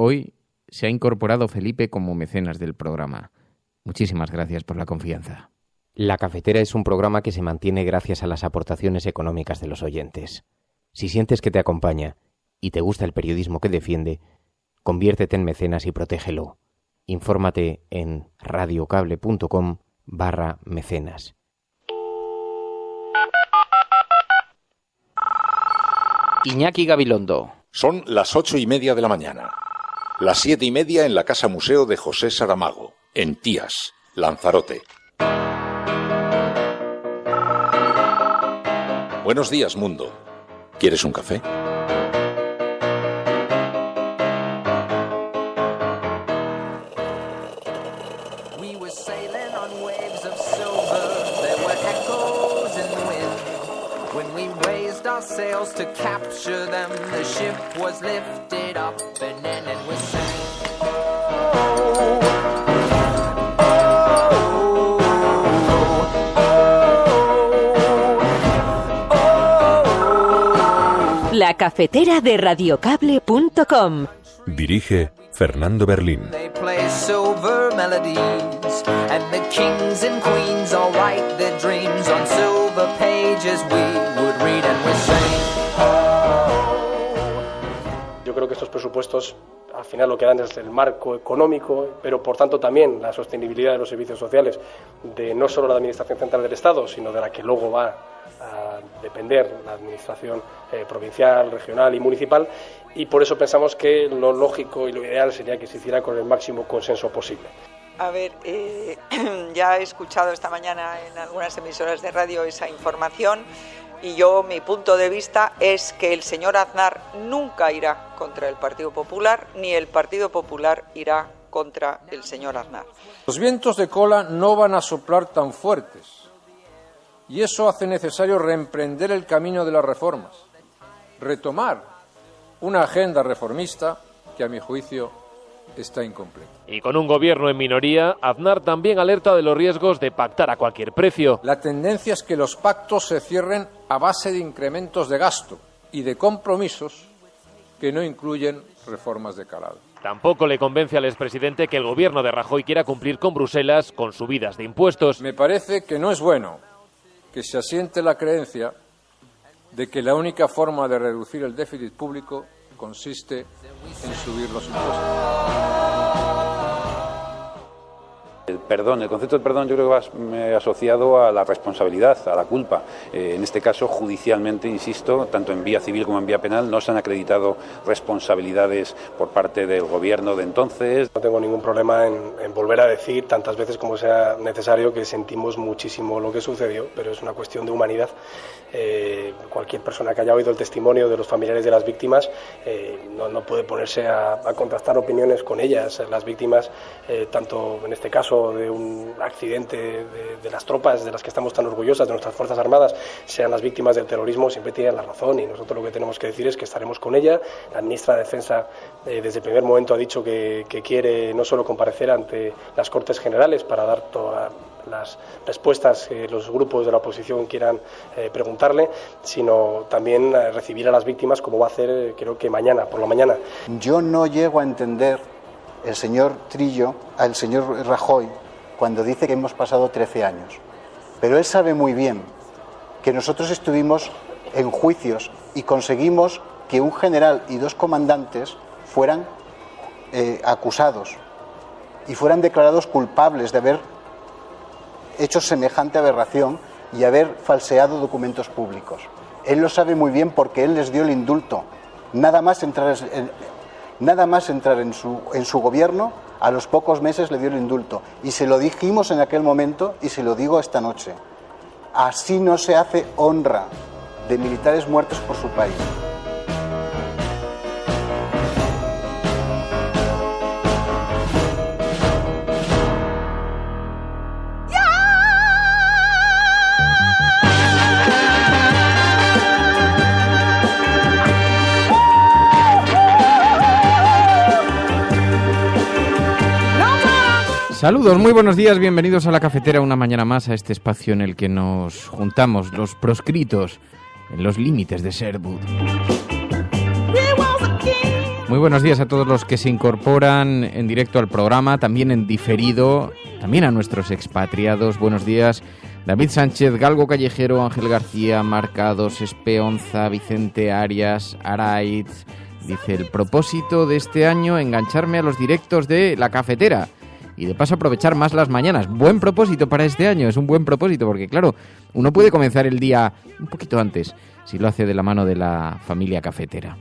hoy se ha incorporado Felipe como mecenas del programa. Muchísimas gracias por la confianza. La Cafetera es un programa que se mantiene gracias a las aportaciones económicas de los oyentes. Si sientes que te acompaña y te gusta el periodismo que defiende, conviértete en mecenas y protégelo. Infórmate en radiocable.com/mecenas. Iñaki Gabilondo. Son las 8:30 de la mañana. Las 7:30 en la Casa Museo de José Saramago, en Tías, Lanzarote. Buenos días, mundo. ¿Quieres un café? Sails to capture them, the ship was lifted up and then it was sank. La Cafetera de radiocable.com. Dirige Fernando Berlín. They play silver melodies and the kings and queens all write their dreams on silver pages we would read and we sing. Yo creo que estos presupuestos al final lo que dan es el marco económico, pero por tanto también la sostenibilidad de los servicios sociales de no solo la Administración Central del Estado, sino de la que luego va a depender la Administración provincial, regional y municipal, y por eso pensamos que lo lógico y lo ideal sería que se hiciera con el máximo consenso posible. A ver, ya he escuchado esta mañana en algunas emisoras de radio esa información y mi punto de vista es que el señor Aznar nunca irá contra el Partido Popular, ni el Partido Popular irá contra el señor Aznar. Los vientos de cola no van a soplar tan fuertes y eso hace necesario reemprender el camino de las reformas, retomar una agenda reformista que a mi juicio está incompleta. Y con un gobierno en minoría, Aznar también alerta de los riesgos de pactar a cualquier precio. La tendencia es que los pactos se cierren a base de incrementos de gasto y de compromisos que no incluyen reformas de calado. Tampoco le convence al expresidente que el gobierno de Rajoy quiera cumplir con Bruselas con subidas de impuestos. Me parece que no es bueno que se asiente la creencia de que la única forma de reducir el déficit público consiste en subir los impuestos. El concepto de perdón yo creo que va asociado a la responsabilidad, a la culpa. En este caso, judicialmente, insisto, tanto en vía civil como en vía penal, no se han acreditado responsabilidades por parte del gobierno de entonces. No tengo ningún problema en volver a decir tantas veces como sea necesario que sentimos muchísimo lo que sucedió, pero es una cuestión de humanidad. Cualquier persona que haya oído el testimonio de los familiares de las víctimas no puede ponerse a contrastar opiniones con ellas. Las víctimas, tanto en este caso de un accidente de las tropas de las que estamos tan orgullosas, de nuestras Fuerzas Armadas, sean las víctimas del terrorismo, siempre tienen la razón y nosotros lo que tenemos que decir es que estaremos con ella. La ministra de Defensa desde el primer momento ha dicho que quiere no solo comparecer ante las Cortes Generales para dar todas las respuestas que los grupos de la oposición quieran preguntarle, sino también recibir a las víctimas, como va a hacer creo que mañana, por la mañana. Yo no llego a entender el señor Rajoy cuando dice que hemos pasado 13 años. Pero él sabe muy bien que nosotros estuvimos en juicios y conseguimos que un general y 2 comandantes fueran acusados y fueran declarados culpables de haber hecho semejante aberración y haber falseado documentos públicos. Él lo sabe muy bien porque él les dio el indulto. Nada más entrar en su gobierno, a los pocos meses le dio el indulto. Y se lo dijimos en aquel momento y se lo digo esta noche. Así no se hace honra de militares muertos por su país. Saludos, muy buenos días, bienvenidos a La Cafetera una mañana más, a este espacio en el que nos juntamos los proscritos en los límites de Sherwood. Muy buenos días a todos los que se incorporan en directo al programa, también en diferido, también a nuestros expatriados. Buenos días, David Sánchez, Galgo Callejero, Ángel García, Marcados, Espeonza, Vicente Arias, Araiz. Dice, el propósito de este año, engancharme a los directos de La Cafetera y de paso aprovechar más las mañanas. Buen propósito para este año, es un buen propósito, porque claro, uno puede comenzar el día un poquito antes si lo hace de la mano de la familia cafetera.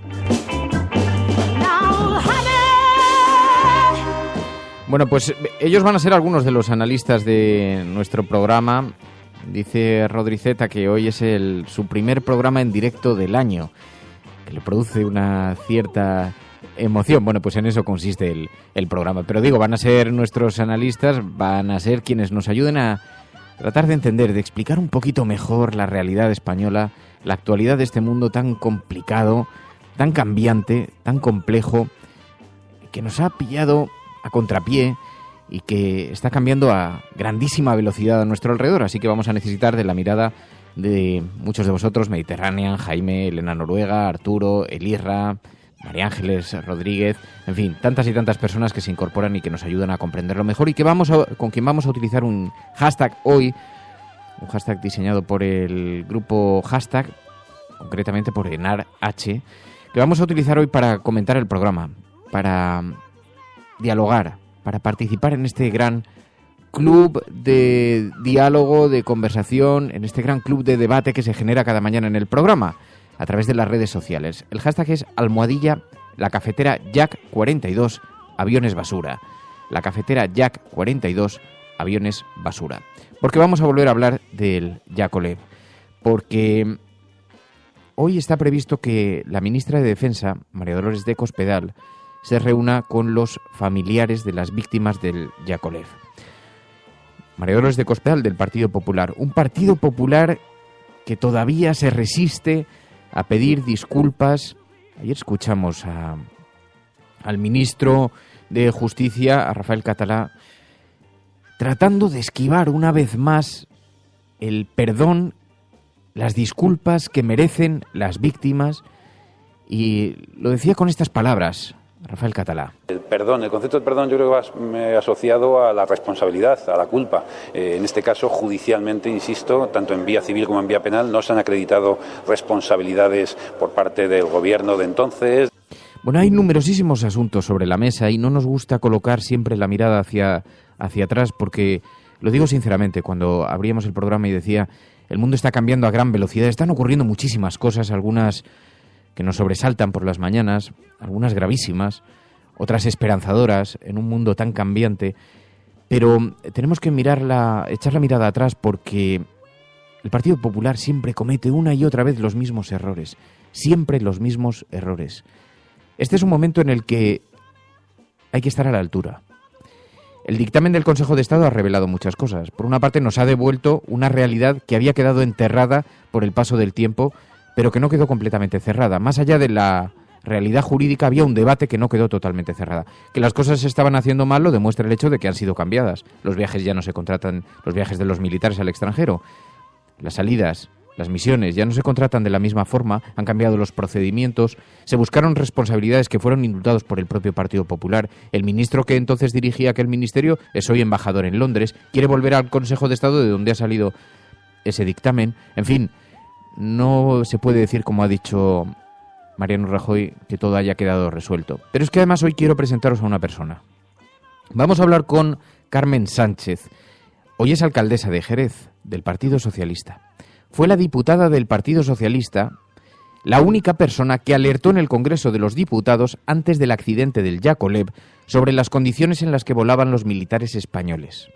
Bueno, pues ellos van a ser algunos de los analistas de nuestro programa. Dice Rodriceta que hoy es su primer programa en directo del año, que le produce una cierta emoción. Bueno, pues en eso consiste el programa. Pero digo, van a ser nuestros analistas, van a ser quienes nos ayuden a tratar de entender, de explicar un poquito mejor la realidad española, la actualidad de este mundo tan complicado, tan cambiante, tan complejo, que nos ha pillado a contrapié y que está cambiando a grandísima velocidad a nuestro alrededor. Así que vamos a necesitar de la mirada de muchos de vosotros, Mediterránea, Jaime, Elena Noruega, Arturo, Elirra, María Ángeles Rodríguez, en fin, tantas y tantas personas que se incorporan y que nos ayudan a comprenderlo mejor y que con quien vamos a utilizar un hashtag hoy, un hashtag diseñado por el grupo Hashtag, concretamente por Enar H, que vamos a utilizar hoy para comentar el programa, para dialogar, para participar en este gran club de diálogo, de conversación, en este gran club de debate que se genera cada mañana en el programa a través de las redes sociales. El hashtag es #La Cafetera Jack 42 Aviones Basura. La Cafetera Jack 42 Aviones Basura. Porque vamos a volver a hablar del Yakolev. Porque hoy está previsto que la ministra de Defensa, María Dolores de Cospedal, se reúna con los familiares de las víctimas del Yakolev. María Dolores de Cospedal, del Partido Popular. Un Partido Popular que todavía se resiste a pedir disculpas. Ayer escuchamos al ministro de Justicia, a Rafael Catalá, tratando de esquivar una vez más el perdón, las disculpas que merecen las víctimas. Y lo decía con estas palabras Rafael Catalá. El concepto de perdón yo creo que va asociado a la responsabilidad, a la culpa. En este caso, judicialmente, insisto, tanto en vía civil como en vía penal, no se han acreditado responsabilidades por parte del gobierno de entonces. Bueno, hay numerosísimos asuntos sobre la mesa y no nos gusta colocar siempre la mirada hacia atrás porque, lo digo sinceramente, cuando abríamos el programa y decía, el mundo está cambiando a gran velocidad, están ocurriendo muchísimas cosas, algunas que nos sobresaltan por las mañanas, algunas gravísimas, otras esperanzadoras en un mundo tan cambiante, pero tenemos que echar la mirada atrás porque el Partido Popular siempre comete una y otra vez los mismos errores, siempre los mismos errores. Este es un momento en el que hay que estar a la altura. El dictamen del Consejo de Estado ha revelado muchas cosas. Por una parte, nos ha devuelto una realidad que había quedado enterrada por el paso del tiempo, pero que no quedó completamente cerrada. Más allá de la realidad jurídica, había un debate que no quedó totalmente cerrada. Que las cosas se estaban haciendo mal lo demuestra el hecho de que han sido cambiadas. Los viajes ya no se contratan, los viajes de los militares al extranjero. Las salidas, las misiones ya no se contratan de la misma forma, han cambiado los procedimientos, se buscaron responsabilidades que fueron indultados por el propio Partido Popular. El ministro que entonces dirigía aquel ministerio es hoy embajador en Londres, quiere volver al Consejo de Estado de donde ha salido ese dictamen. En fin, no se puede decir, como ha dicho Mariano Rajoy, que todo haya quedado resuelto. Pero es que además hoy quiero presentaros a una persona. Vamos a hablar con Carmen Sánchez. Hoy es alcaldesa de Jerez, del Partido Socialista. Fue la diputada del Partido Socialista, la única persona que alertó en el Congreso de los Diputados antes del accidente del Yakolev sobre las condiciones en las que volaban los militares españoles.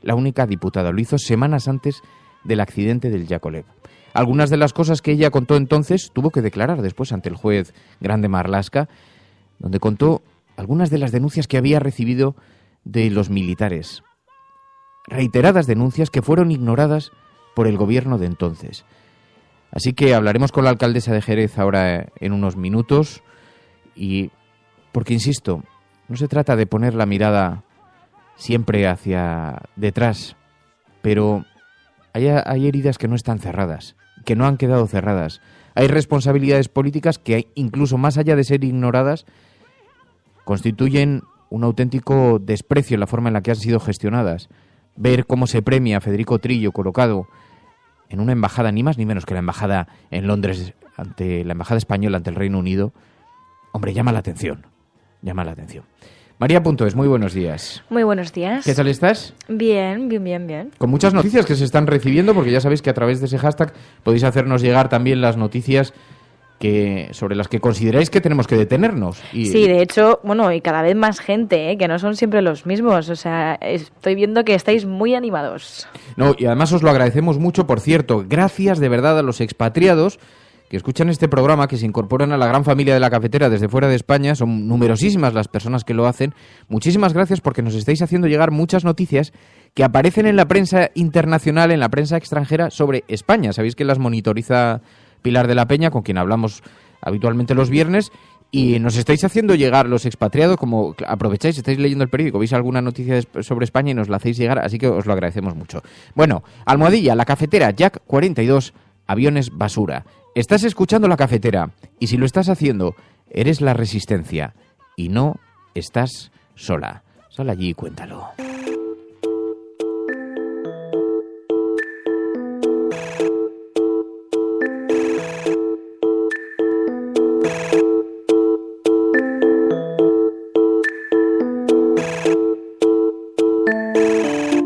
La única diputada, lo hizo semanas antes del accidente del Yakolev. Algunas de las cosas que ella contó entonces tuvo que declarar después ante el juez Grande Marlaska, donde contó algunas de las denuncias que había recibido de los militares. Reiteradas denuncias que fueron ignoradas por el gobierno de entonces. Así que hablaremos con la alcaldesa de Jerez ahora en unos minutos y porque, insisto, no se trata de poner la mirada siempre hacia detrás, pero hay heridas que no están cerradas, que no han quedado cerradas. Hay responsabilidades políticas que, incluso más allá de ser ignoradas, constituyen un auténtico desprecio en la forma en la que han sido gestionadas. Ver cómo se premia a Federico Trillo colocado en una embajada, ni más ni menos que la embajada en Londres, ante la embajada española ante el Reino Unido, hombre, llama la atención. Llama la atención. María Puntos, muy buenos días. Muy buenos días. ¿Qué tal estás? Bien. Con muchas noticias que se están recibiendo, porque ya sabéis que a través de ese hashtag podéis hacernos llegar también las noticias sobre las que consideráis que tenemos que detenernos. Sí, de hecho, y cada vez más gente, que no son siempre los mismos. O sea, estoy viendo que estáis muy animados. No, y además os lo agradecemos mucho, por cierto. Gracias de verdad a los expatriados que escuchan este programa, que se incorporan a la gran familia de La Cafetera desde fuera de España. Son numerosísimas las personas que lo hacen. Muchísimas gracias porque nos estáis haciendo llegar muchas noticias que aparecen en la prensa internacional, en la prensa extranjera sobre España. Sabéis que las monitoriza Pilar de la Peña, con quien hablamos habitualmente los viernes, y nos estáis haciendo llegar los expatriados, como aprovecháis, estáis leyendo el periódico, veis alguna noticia sobre España y nos la hacéis llegar, así que os lo agradecemos mucho. Bueno, almohadilla, La Cafetera, Jack 42, aviones basura. Estás escuchando La Cafetera, y si lo estás haciendo, eres la resistencia, y no estás sola. Sal allí y cuéntalo.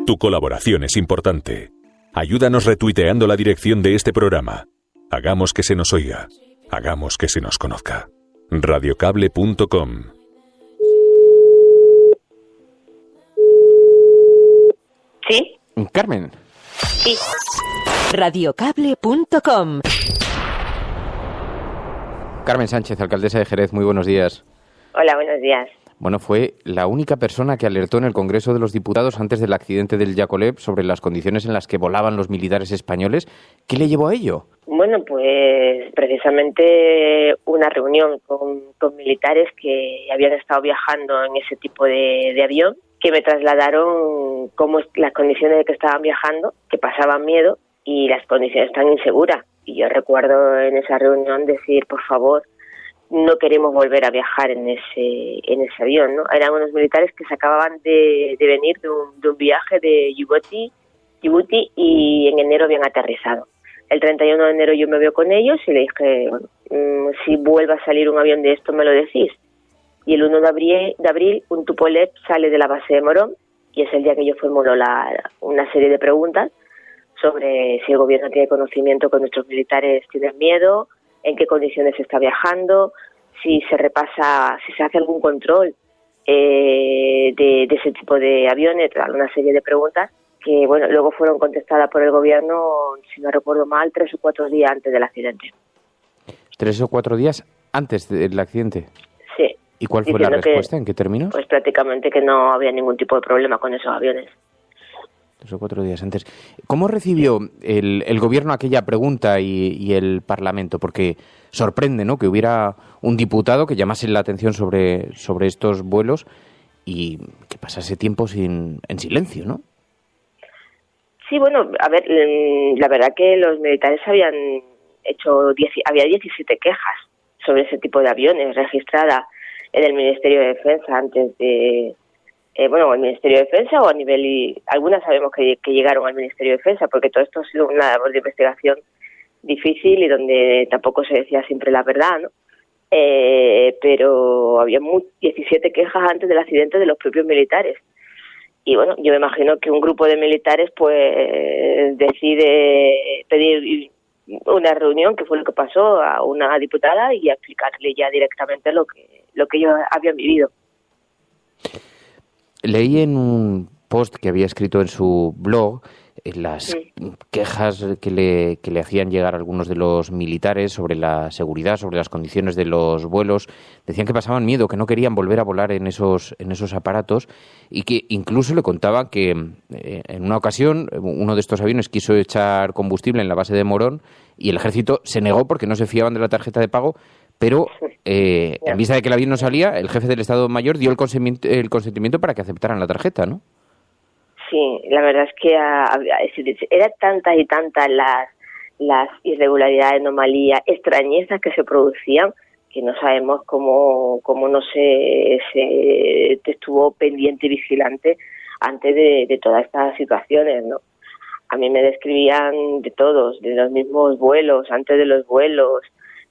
Tu colaboración es importante. Ayúdanos retuiteando la dirección de este programa. Hagamos que se nos oiga. Hagamos que se nos conozca. Radiocable.com. ¿Sí? Carmen. Sí. Radiocable.com. Carmen Sánchez, alcaldesa de Jerez, muy buenos días. Hola, buenos días. Bueno, fue la única persona que alertó en el Congreso de los Diputados antes del accidente del Yacoleb sobre las condiciones en las que volaban los militares españoles. ¿Qué le llevó a ello? Bueno, pues precisamente una reunión con militares que habían estado viajando en ese tipo de avión, que me trasladaron las condiciones de que estaban viajando, que pasaban miedo y las condiciones tan inseguras. Y yo recuerdo en esa reunión decir, por favor, no queremos volver a viajar en ese avión, ¿no? Eran unos militares que se acababan de venir de un viaje de Djibouti y en enero habían aterrizado. El 31 de enero yo me veo con ellos y le dije, si vuelve a salir un avión de esto me lo decís. Y el 1 de abril un Tupolev sale de la base de Morón y es el día que yo formulo una serie de preguntas sobre si el gobierno tiene conocimiento que nuestros militares tienen miedo, en qué condiciones se está viajando, si se hace algún control de ese tipo de aviones, una serie de preguntas que, bueno, luego fueron contestadas por el gobierno, si no recuerdo mal, 3 o 4 días antes del accidente. 3 o 4 días antes del accidente. Sí. ¿Y cuál fue la respuesta? ¿En qué términos? Pues prácticamente que no había ningún tipo de problema con esos aviones. 3 o 4 días antes. ¿Cómo recibió el gobierno aquella pregunta y el Parlamento? Porque sorprende, ¿no?, que hubiera un diputado que llamase la atención sobre estos vuelos y que pasase tiempo en silencio, ¿no? Sí, bueno, a ver, la verdad que los militares había 17 quejas sobre ese tipo de aviones registradas en el Ministerio de Defensa antes de... el Ministerio de Defensa o a nivel... Y algunas sabemos que llegaron al Ministerio de Defensa porque todo esto ha sido una labor de investigación difícil y donde tampoco se decía siempre la verdad, ¿no? Pero había 17 quejas antes del accidente de los propios militares. Y bueno, yo me imagino que un grupo de militares pues decide pedir una reunión, que fue lo que pasó, a una diputada y a explicarle ya directamente lo que ellos habían vivido. Leí en un post que había escrito en su blog las quejas que le hacían llegar algunos de los militares sobre la seguridad, sobre las condiciones de los vuelos. Decían que pasaban miedo, que no querían volver a volar en esos aparatos y que incluso le contaban que en una ocasión uno de estos aviones quiso echar combustible en la base de Morón y el ejército se negó porque no se fiaban de la tarjeta de pago, pero en vista de que el avión no salía, el jefe del Estado Mayor dio el consentimiento para que aceptaran la tarjeta, ¿no? Sí, la verdad es que eran tantas y tantas las irregularidades, anomalías, extrañezas que se producían que no sabemos cómo no se estuvo pendiente y vigilante antes de todas estas situaciones, ¿no? A mí me describían de todos, de los mismos vuelos, antes de los vuelos,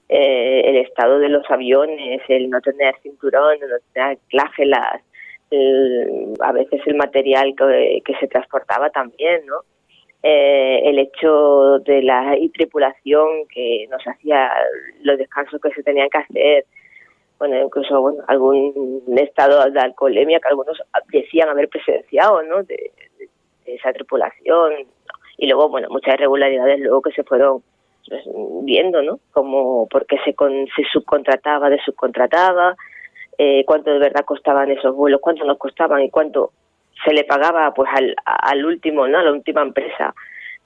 el estado de los aviones, el no tener cinturón, el no tener anclaje, a veces el material que se transportaba también, ¿no? El hecho de la tripulación que nos hacía los descansos que se tenían que hacer, bueno, incluso algún estado de alcoholemia que algunos decían haber presenciado, ¿no? De esa tripulación, y luego, bueno, muchas irregularidades luego que se fueron viendo, ¿no? Como por qué se subcontrataba, cuánto de verdad costaban esos vuelos, cuánto nos costaban y cuánto se le pagaba pues al último, ¿no? A la última empresa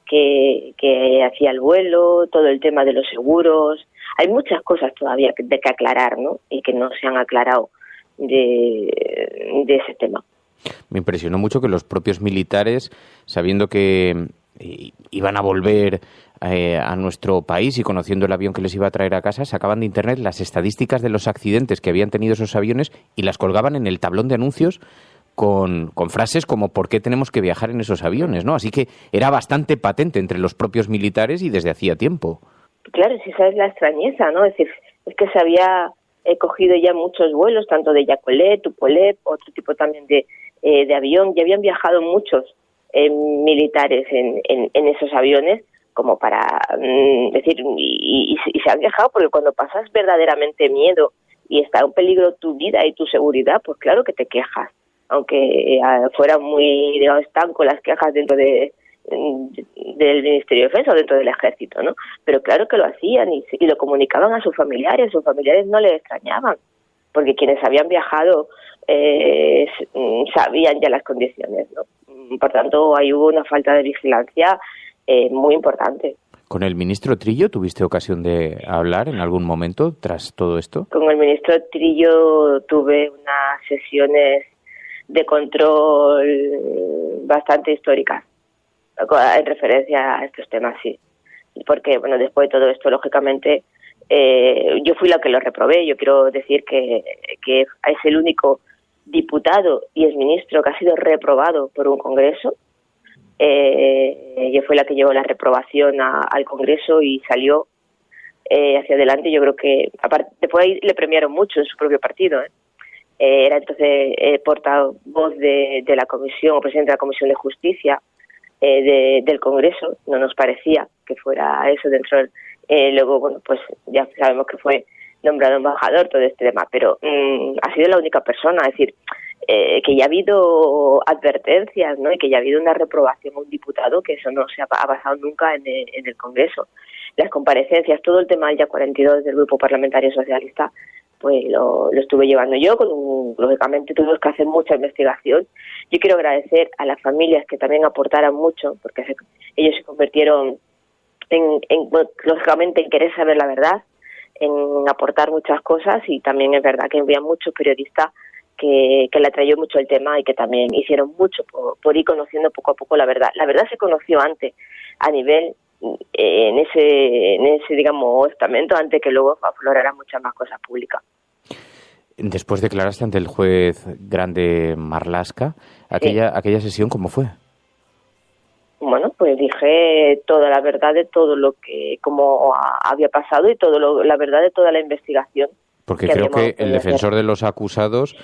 que hacía el vuelo, todo el tema de los seguros. Hay muchas cosas todavía de que aclarar, ¿no? Y que no se han aclarado de ese tema. Me impresionó mucho que los propios militares, sabiendo que iban a volver a nuestro país y conociendo el avión que les iba a traer a casa, sacaban de internet las estadísticas de los accidentes que habían tenido esos aviones y las colgaban en el tablón de anuncios con frases como ¿por qué tenemos que viajar en esos aviones?, ¿no? Así que era bastante patente entre los propios militares y desde hacía tiempo. Claro, si sabes la extrañeza, ¿no? Es decir, es que se había cogido ya muchos vuelos, tanto de Yacolet, Tupolev, otro tipo también de avión, y habían viajado muchos militares en esos aviones como para decir, y se han viajado porque cuando pasas verdaderamente miedo y está en peligro tu vida y tu seguridad, pues claro que te quejas, aunque fueran muy, digamos, estanco las quejas dentro del Ministerio de Defensa o dentro del Ejército, ¿no? Pero claro que lo hacían y lo comunicaban a sus familiares no les extrañaban, porque quienes habían viajado sabían ya las condiciones, ¿no? Por tanto, ahí hubo una falta de vigilancia muy importante. ¿Con el ministro Trillo tuviste ocasión de hablar en algún momento tras todo esto? Con el ministro Trillo tuve unas sesiones de control bastante históricas en referencia a estos temas, sí. Porque, bueno, después de todo esto, lógicamente, yo fui la que lo reprobé. Yo quiero decir que es el único diputado y exministro que ha sido reprobado por un Congreso. Yo fui la que llevó la reprobación al Congreso y salió hacia adelante. Yo creo que, aparte, después ahí le premiaron mucho en su propio partido, Era entonces portavoz de la comisión, o presidente de la Comisión de Justicia del Congreso. No nos parecía que fuera eso dentro del... luego, bueno, pues ya sabemos que fue nombrado embajador, todo este tema, pero ha sido la única persona, es decir, que ya ha habido advertencias, ¿no? Y que ya ha habido una reprobación a un diputado, que eso no se ha pasado nunca en el Congreso. Las comparecencias, todo el tema del Ya 42 del Grupo Parlamentario Socialista, pues lo estuve llevando yo, lógicamente tuvimos que hacer mucha investigación. Yo quiero agradecer a las familias que también aportaran mucho, porque ellos se convirtieron lógicamente en querer saber la verdad, en aportar muchas cosas, y también es verdad que había muchos periodistas que le atrayó mucho el tema y que también hicieron mucho por ir conociendo poco a poco la verdad. La verdad se conoció antes a nivel en ese digamos estamento, antes que luego afloraran muchas más cosas públicas. Después declaraste ante el juez grande Marlaska. Aquella sesión, ¿cómo fue? Bueno, pues dije toda la verdad de todo lo que como había pasado y la verdad de toda la investigación. Porque creo que el defensor de los acusados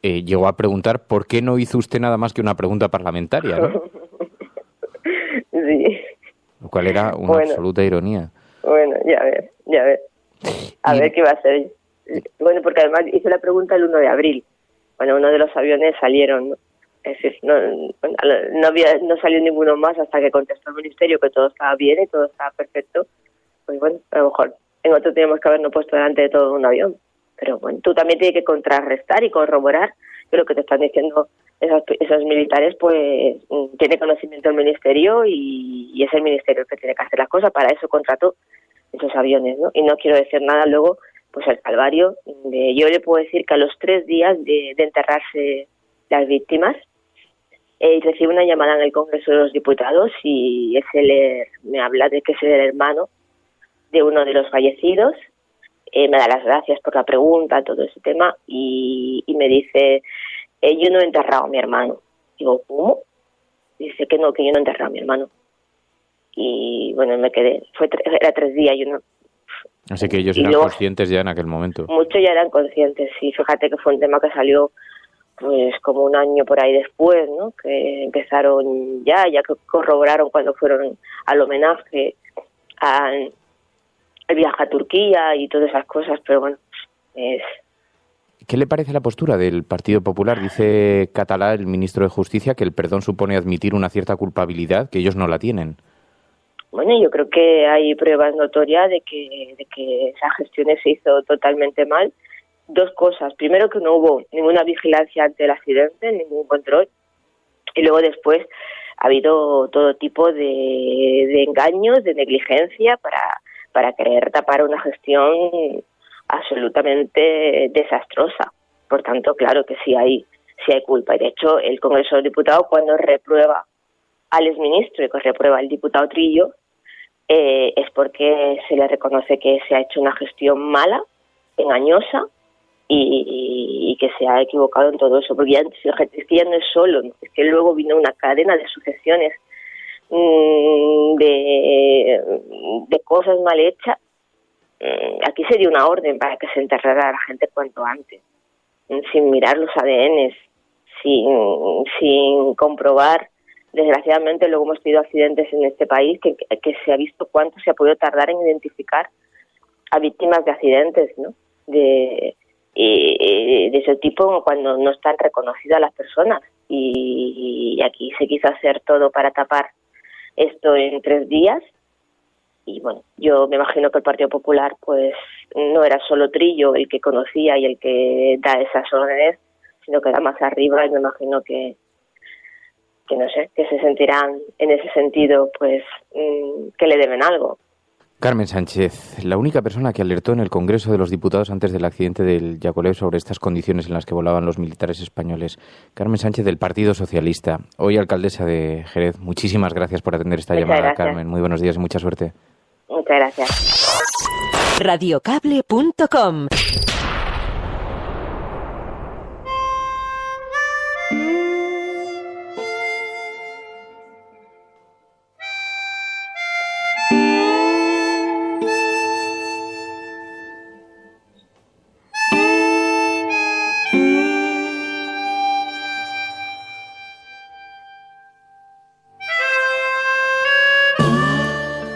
llegó a preguntar por qué no hizo usted nada más que una pregunta parlamentaria, ¿no? Sí. Lo cual era una absoluta ironía. Bueno, ya ves. A ver qué va a hacer. Bueno, porque además hice la pregunta el 1 de abril. Bueno, uno de los aviones salieron, ¿no? Es decir, no salió ninguno más hasta que contestó el ministerio que todo estaba bien y todo estaba perfecto. Pues bueno, a lo mejor en otro teníamos que habernos puesto delante de todo un avión. Pero bueno, tú también tienes que contrarrestar y corroborar que lo que te están diciendo esos militares, pues tiene conocimiento el ministerio y es el ministerio el que tiene que hacer las cosas. Para eso contrató esos aviones, ¿no? Y no quiero decir nada luego, pues el calvario. Yo le puedo decir que a los 3 días de enterrarse las víctimas, recibe una llamada en el Congreso de los Diputados y me habla de que es el hermano de uno de los fallecidos me da las gracias por la pregunta, todo ese tema, y me dice, yo no he enterrado a mi hermano. Digo, ¿cómo? Dice que no, que yo no he enterrado a mi hermano. Y bueno, me quedé, era 3 días, yo no. Así que ellos eran conscientes ya en aquel momento. Muchos ya eran conscientes, sí, fíjate que fue un tema que salió pues como un año por ahí después, ¿no? Que empezaron ya que corroboraron cuando fueron al homenaje, al viaje a Turquía y todas esas cosas, pero bueno, ¿Qué le parece la postura del Partido Popular? Dice Catalá, el ministro de Justicia, que el perdón supone admitir una cierta culpabilidad, que ellos no la tienen. Bueno, yo creo que hay pruebas notorias de que esa gestión se hizo totalmente mal. 2 cosas. Primero, que no hubo ninguna vigilancia ante el accidente, ningún control. Y luego después ha habido todo tipo de engaños, de negligencia para querer tapar una gestión absolutamente desastrosa. Por tanto, claro que sí hay culpa. Y de hecho, el Congreso de los Diputados, cuando reprueba al exministro y que reprueba al diputado Trillo, es porque se le reconoce que se ha hecho una gestión mala, engañosa, y que se ha equivocado en todo eso. Porque es que ya no es solo, ¿no? Es que luego vino una cadena de sucesiones de cosas mal hechas. Aquí se dio una orden para que se enterrara a la gente cuanto antes, sin mirar los ADNs, sin comprobar. Desgraciadamente luego hemos tenido accidentes en este país que se ha visto cuánto se ha podido tardar en identificar a víctimas de accidentes, ¿no? De ese tipo, cuando no están reconocidas las personas. Y aquí se quiso hacer todo para tapar esto en 3 días. Y bueno, yo me imagino que el Partido Popular pues no era solo Trillo el que conocía y el que da esas órdenes, sino que era más arriba, y me imagino que no sé, que se sentirán en ese sentido pues que le deben algo. Carmen Sánchez, la única persona que alertó en el Congreso de los Diputados antes del accidente del Yakolev sobre estas condiciones en las que volaban los militares españoles. Carmen Sánchez, del Partido Socialista, hoy alcaldesa de Jerez. Muchísimas gracias por atender esta llamada, gracias. Carmen. Muy buenos días y mucha suerte. Muchas gracias. Radiocable.com.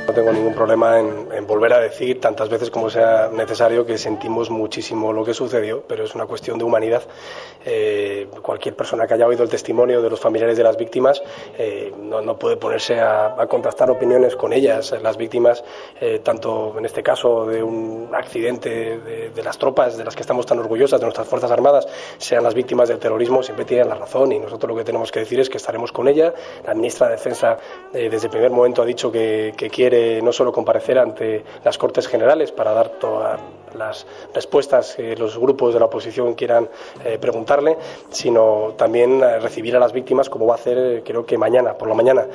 No tengo ningún problema en volver a decir tantas veces como sea necesario que sentimos muchísimo lo que sucedió, pero es una cuestión de humanidad. Cualquier persona que haya oído el testimonio de los familiares de las víctimas no puede ponerse a contrastar opiniones con ellas. Las víctimas, tanto en este caso de un accidente de las tropas de las que estamos tan orgullosas, de nuestras Fuerzas Armadas, sean las víctimas del terrorismo, siempre tienen la razón, y nosotros lo que tenemos que decir es que estaremos con ella. La ministra de Defensa desde el primer momento ha dicho que quiere no solo comparecer ante las Cortes Generales para dar todas las respuestas que los grupos de la oposición quieran preguntarle, sino también recibir a las víctimas, como va a hacer creo que mañana, por la mañana.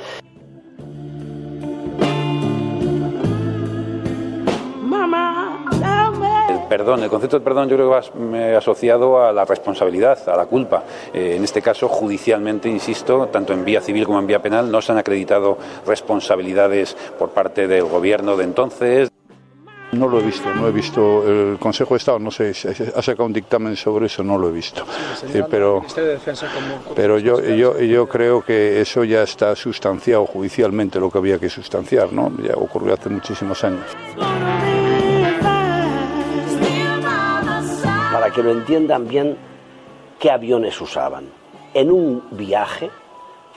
El concepto de perdón yo creo que va asociado a la responsabilidad, a la culpa. En este caso, judicialmente, insisto, tanto en vía civil como en vía penal, no se han acreditado responsabilidades por parte del gobierno de entonces. No lo he visto el Consejo de Estado, no sé, ha sacado un dictamen sobre eso, no lo he visto. Pero yo creo que eso ya está sustanciado judicialmente, lo que había que sustanciar, ¿no? Ya ocurrió hace muchísimos años. Para que lo entiendan bien, ¿qué aviones usaban? En un viaje,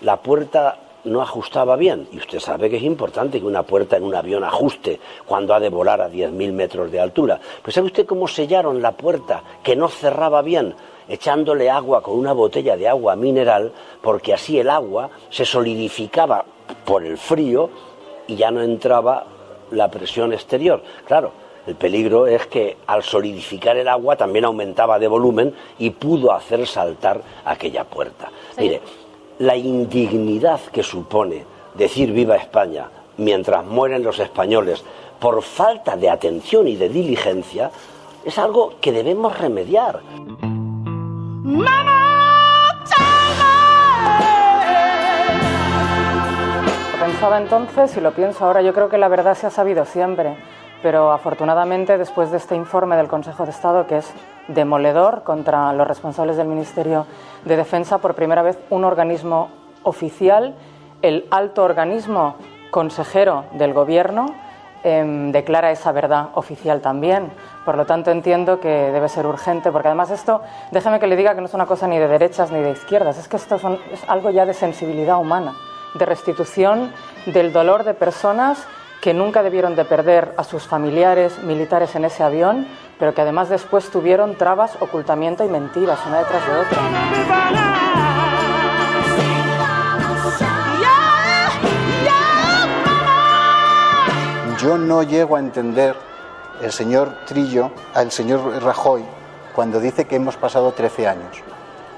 la puerta no ajustaba bien, y usted sabe que es importante que una puerta en un avión ajuste cuando ha de volar a 10.000 metros de altura. Pues ¿sabe usted cómo sellaron la puerta que no cerraba bien? Echándole agua con una botella de agua mineral, porque así el agua se solidificaba por el frío y ya no entraba la presión exterior. Claro, el peligro es que al solidificar el agua también aumentaba de volumen y pudo hacer saltar aquella puerta. Sí. Mire, la indignidad que supone decir viva España mientras mueren los españoles por falta de atención y de diligencia Es algo que debemos remediar. Lo pensaba entonces y lo pienso ahora. Yo creo que la verdad se ha sabido siempre, pero afortunadamente después de este informe del Consejo de Estado, que es demoledor contra los responsables del Ministerio de Defensa, por primera vez un organismo oficial, el alto organismo consejero del Gobierno, declara esa verdad oficial también. Por lo tanto, entiendo que debe ser urgente, porque además esto, déjeme que le diga que no es una cosa ni de derechas ni de izquierdas, es que esto es algo ya de sensibilidad humana, de restitución del dolor de personas que nunca debieron de perder a sus familiares militares en ese avión, pero que además después tuvieron trabas, ocultamiento y mentiras una detrás de otra. Yo no llego a entender el señor Trillo, al señor Rajoy, cuando dice que hemos pasado 13 años.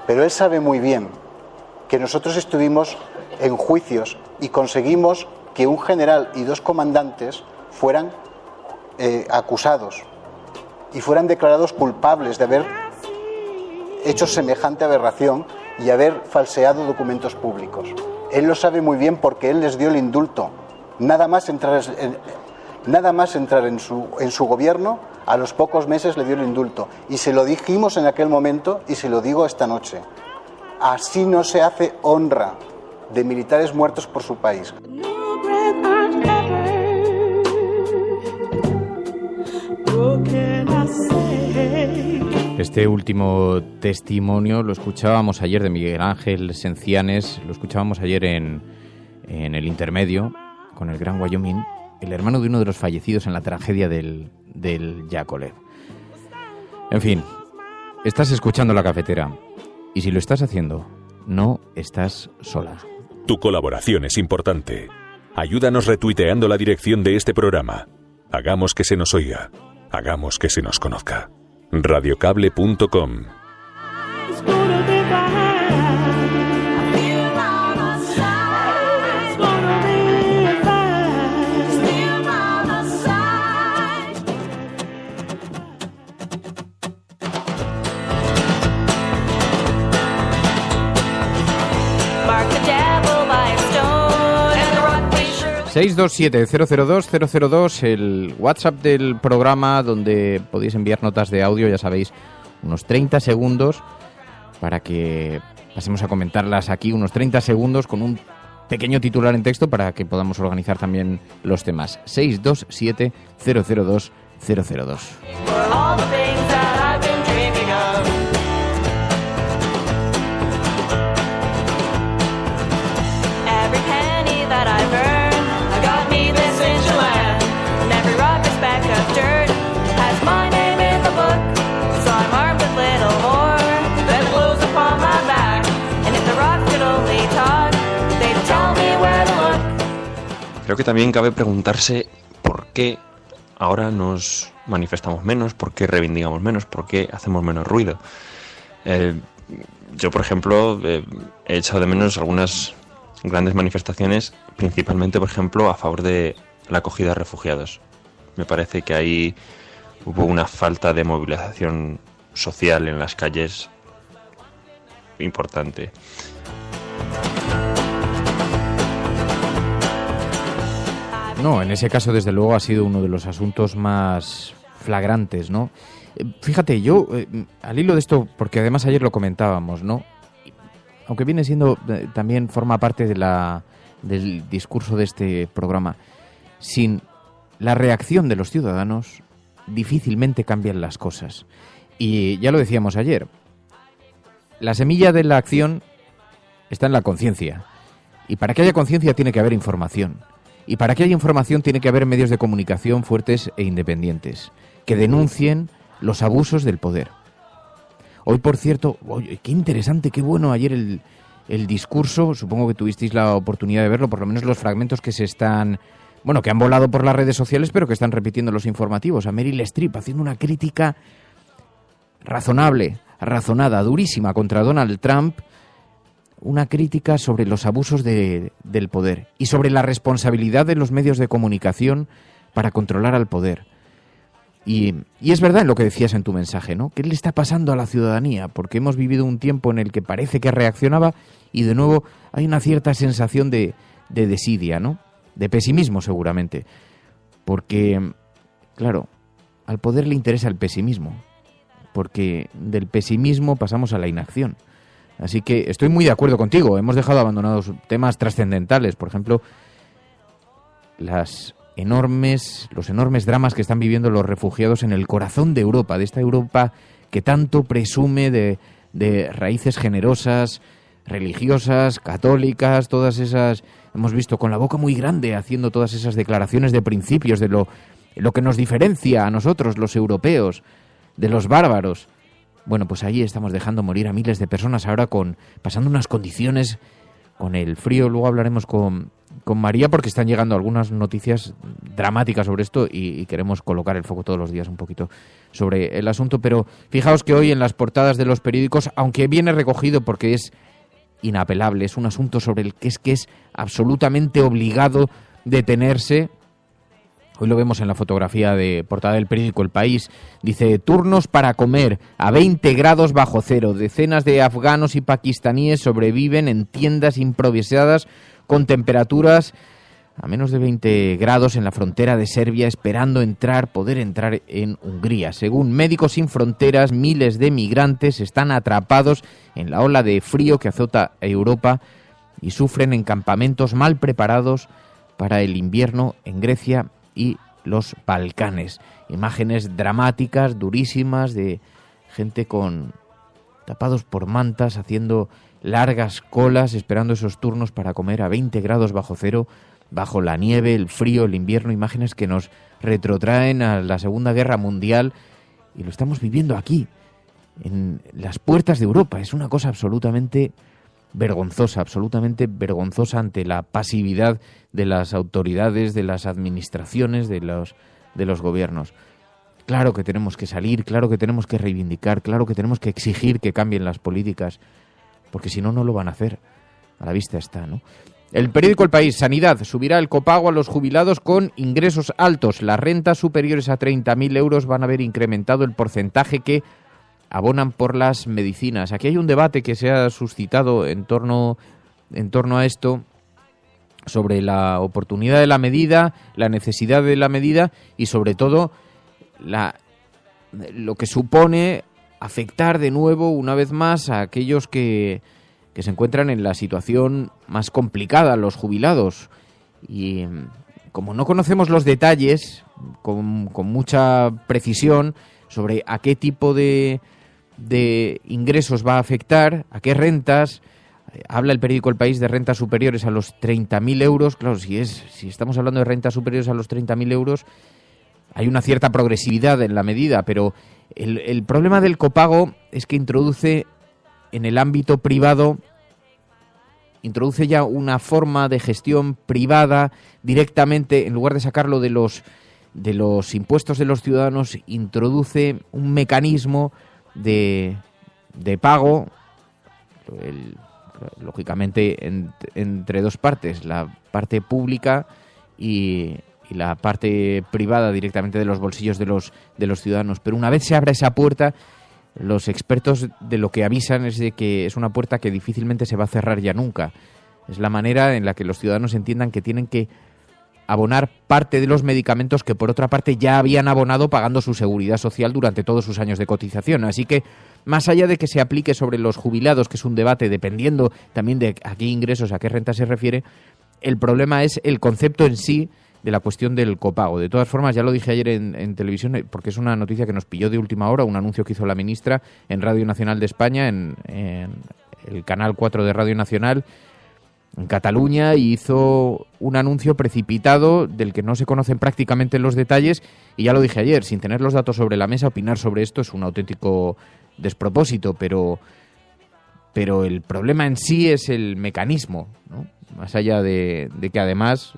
Pero él sabe muy bien que nosotros estuvimos en juicios y conseguimos que un general y 2 comandantes fueran acusados y fueran declarados culpables de haber hecho semejante aberración y haber falseado documentos públicos. Él lo sabe muy bien porque él les dio el indulto. Nada más entrar en su gobierno, a los pocos meses le dio el indulto. Y se lo dijimos en aquel momento y se lo digo esta noche. Así no se hace honra de militares muertos por su país. Este último testimonio lo escuchábamos ayer de Miguel Ángel Sencianes, lo escuchábamos ayer en el intermedio con el Gran Wyoming, el hermano de uno de los fallecidos en la tragedia del Yakolev. En fin, estás escuchando La Cafetera y si lo estás haciendo, no estás sola. Tu colaboración es importante. Ayúdanos retuiteando la dirección de este programa. Hagamos que se nos oiga. Hagamos que se nos conozca. Radiocable.com. Mark the devil by a stone and the rock we sure 627-002-002, el WhatsApp del programa donde podéis enviar notas de audio, ya sabéis, unos 30 segundos para que pasemos a comentarlas aquí, unos 30 segundos con un pequeño titular en texto para que podamos organizar también los temas. 627-002-002. all the things that I've been dreaming of. Every penny that I've earned got me this inch of land, and every rock is back of dirt has my name in the book. So I'm armed with little more that blows upon my back, and if the rocks could only talk, they'd tell me where to look. Creo que también cabe preguntarse por qué ahora nos manifestamos menos, por qué reivindicamos menos, por qué hacemos menos ruido. Yo, por ejemplo, he echado de menos algunas grandes manifestaciones, principalmente, por ejemplo, a favor de la acogida de refugiados. Me parece que ahí hubo una falta de movilización social en las calles importante. No, en ese caso, desde luego, ha sido uno de los asuntos más flagrantes, ¿no? Fíjate, yo, al hilo de esto, porque además ayer lo comentábamos, ¿no? Aunque viene siendo, también forma parte del discurso de este programa, sin la reacción de los ciudadanos, difícilmente cambian las cosas. Y ya lo decíamos ayer, la semilla de la acción está en la conciencia. Y para que haya conciencia tiene que haber información. Y para que haya información tiene que haber medios de comunicación fuertes e independientes, que denuncien los abusos del poder. Hoy, por cierto, qué interesante, qué bueno ayer el discurso, supongo que tuvisteis la oportunidad de verlo, por lo menos los fragmentos que que han volado por las redes sociales, pero que están repitiendo los informativos, a Meryl Streep haciendo una crítica razonable, razonada, durísima contra Donald Trump, una crítica sobre los abusos del poder y sobre la responsabilidad de los medios de comunicación para controlar al poder. Y es verdad lo que decías en tu mensaje, ¿no? ¿Qué le está pasando a la ciudadanía? Porque hemos vivido un tiempo en el que parece que reaccionaba y de nuevo hay una cierta sensación de desidia, ¿no? De pesimismo seguramente. Porque, claro, al poder le interesa el pesimismo. Porque del pesimismo pasamos a la inacción. Así que estoy muy de acuerdo contigo. Hemos dejado abandonados temas trascendentales. Por ejemplo, los enormes dramas que están viviendo los refugiados en el corazón de Europa, de esta Europa que tanto presume de raíces generosas, religiosas, católicas, todas esas... Hemos visto con la boca muy grande haciendo todas esas declaraciones de principios de lo que nos diferencia a nosotros, los europeos, de los bárbaros. Bueno, pues ahí estamos dejando morir a miles de personas ahora pasando unas condiciones con el frío. Luego hablaremos con María porque están llegando algunas noticias dramáticas sobre esto y queremos colocar el foco todos los días un poquito sobre el asunto. Pero fijaos que hoy en las portadas de los periódicos, aunque viene recogido porque es inapelable, es un asunto sobre el que es absolutamente obligado detenerse. Hoy lo vemos en la fotografía de portada del periódico El País. Dice, turnos para comer a 20 grados bajo cero. Decenas de afganos y pakistaníes sobreviven en tiendas improvisadas con temperaturas a menos de 20 grados en la frontera de Serbia, esperando poder entrar en Hungría. Según Médicos Sin Fronteras, miles de migrantes están atrapados en la ola de frío que azota a Europa y sufren en campamentos mal preparados para el invierno en Grecia y los Balcanes. Imágenes dramáticas, durísimas, de gente tapados por mantas, haciendo largas colas, esperando esos turnos para comer a 20 grados bajo cero, bajo la nieve, el frío, el invierno. Imágenes que nos retrotraen a la Segunda Guerra Mundial y lo estamos viviendo aquí, en las puertas de Europa. Es una cosa absolutamente vergonzosa ante la pasividad de las autoridades, de las administraciones, de los gobiernos. Claro que tenemos que salir, claro que tenemos que reivindicar, claro que tenemos que exigir que cambien las políticas, porque si no, no lo van a hacer. A la vista está, ¿no? El periódico El País, Sanidad, subirá el copago a los jubilados con ingresos altos. Las rentas superiores a 30.000 euros van a haber incrementado el porcentaje que abonan por las medicinas. Aquí hay un debate que se ha suscitado en torno a esto, sobre la oportunidad de la medida, la necesidad de la medida y sobre todo lo que supone afectar de nuevo, una vez más, a aquellos que se encuentran en la situación más complicada, los jubilados. Y como no conocemos los detalles con mucha precisión sobre a qué tipo de ingresos va a afectar, a qué rentas, habla el periódico El País de rentas superiores a los 30.000 euros. Claro, si estamos hablando de rentas superiores a los 30.000 euros, hay una cierta progresividad en la medida, pero el problema del copago es que introduce en el ámbito privado, introduce ya una forma de gestión privada directamente, en lugar de sacarlo de los impuestos de los ciudadanos, introduce un mecanismo de pago, lógicamente entre dos partes, la parte pública y la parte privada directamente de los bolsillos de los ciudadanos. Pero una vez se abra esa puerta, los expertos de lo que avisan es de que es una puerta que difícilmente se va a cerrar ya nunca. Es la manera en la que los ciudadanos entiendan que tienen que abonar parte de los medicamentos que por otra parte ya habían abonado pagando su seguridad social durante todos sus años de cotización. Así que, más allá de que se aplique sobre los jubilados, que es un debate dependiendo también de a qué ingresos, a qué renta se refiere, el problema es el concepto en sí de la cuestión del copago. De todas formas, ya lo dije ayer en televisión, porque es una noticia que nos pilló de última hora, un anuncio que hizo la ministra en Radio Nacional de España, en el Canal 4 de Radio Nacional, en Cataluña, y hizo un anuncio precipitado del que no se conocen prácticamente los detalles, y ya lo dije ayer, sin tener los datos sobre la mesa, opinar sobre esto es un auténtico despropósito, pero el problema en sí es el mecanismo, ¿no? Más allá de que además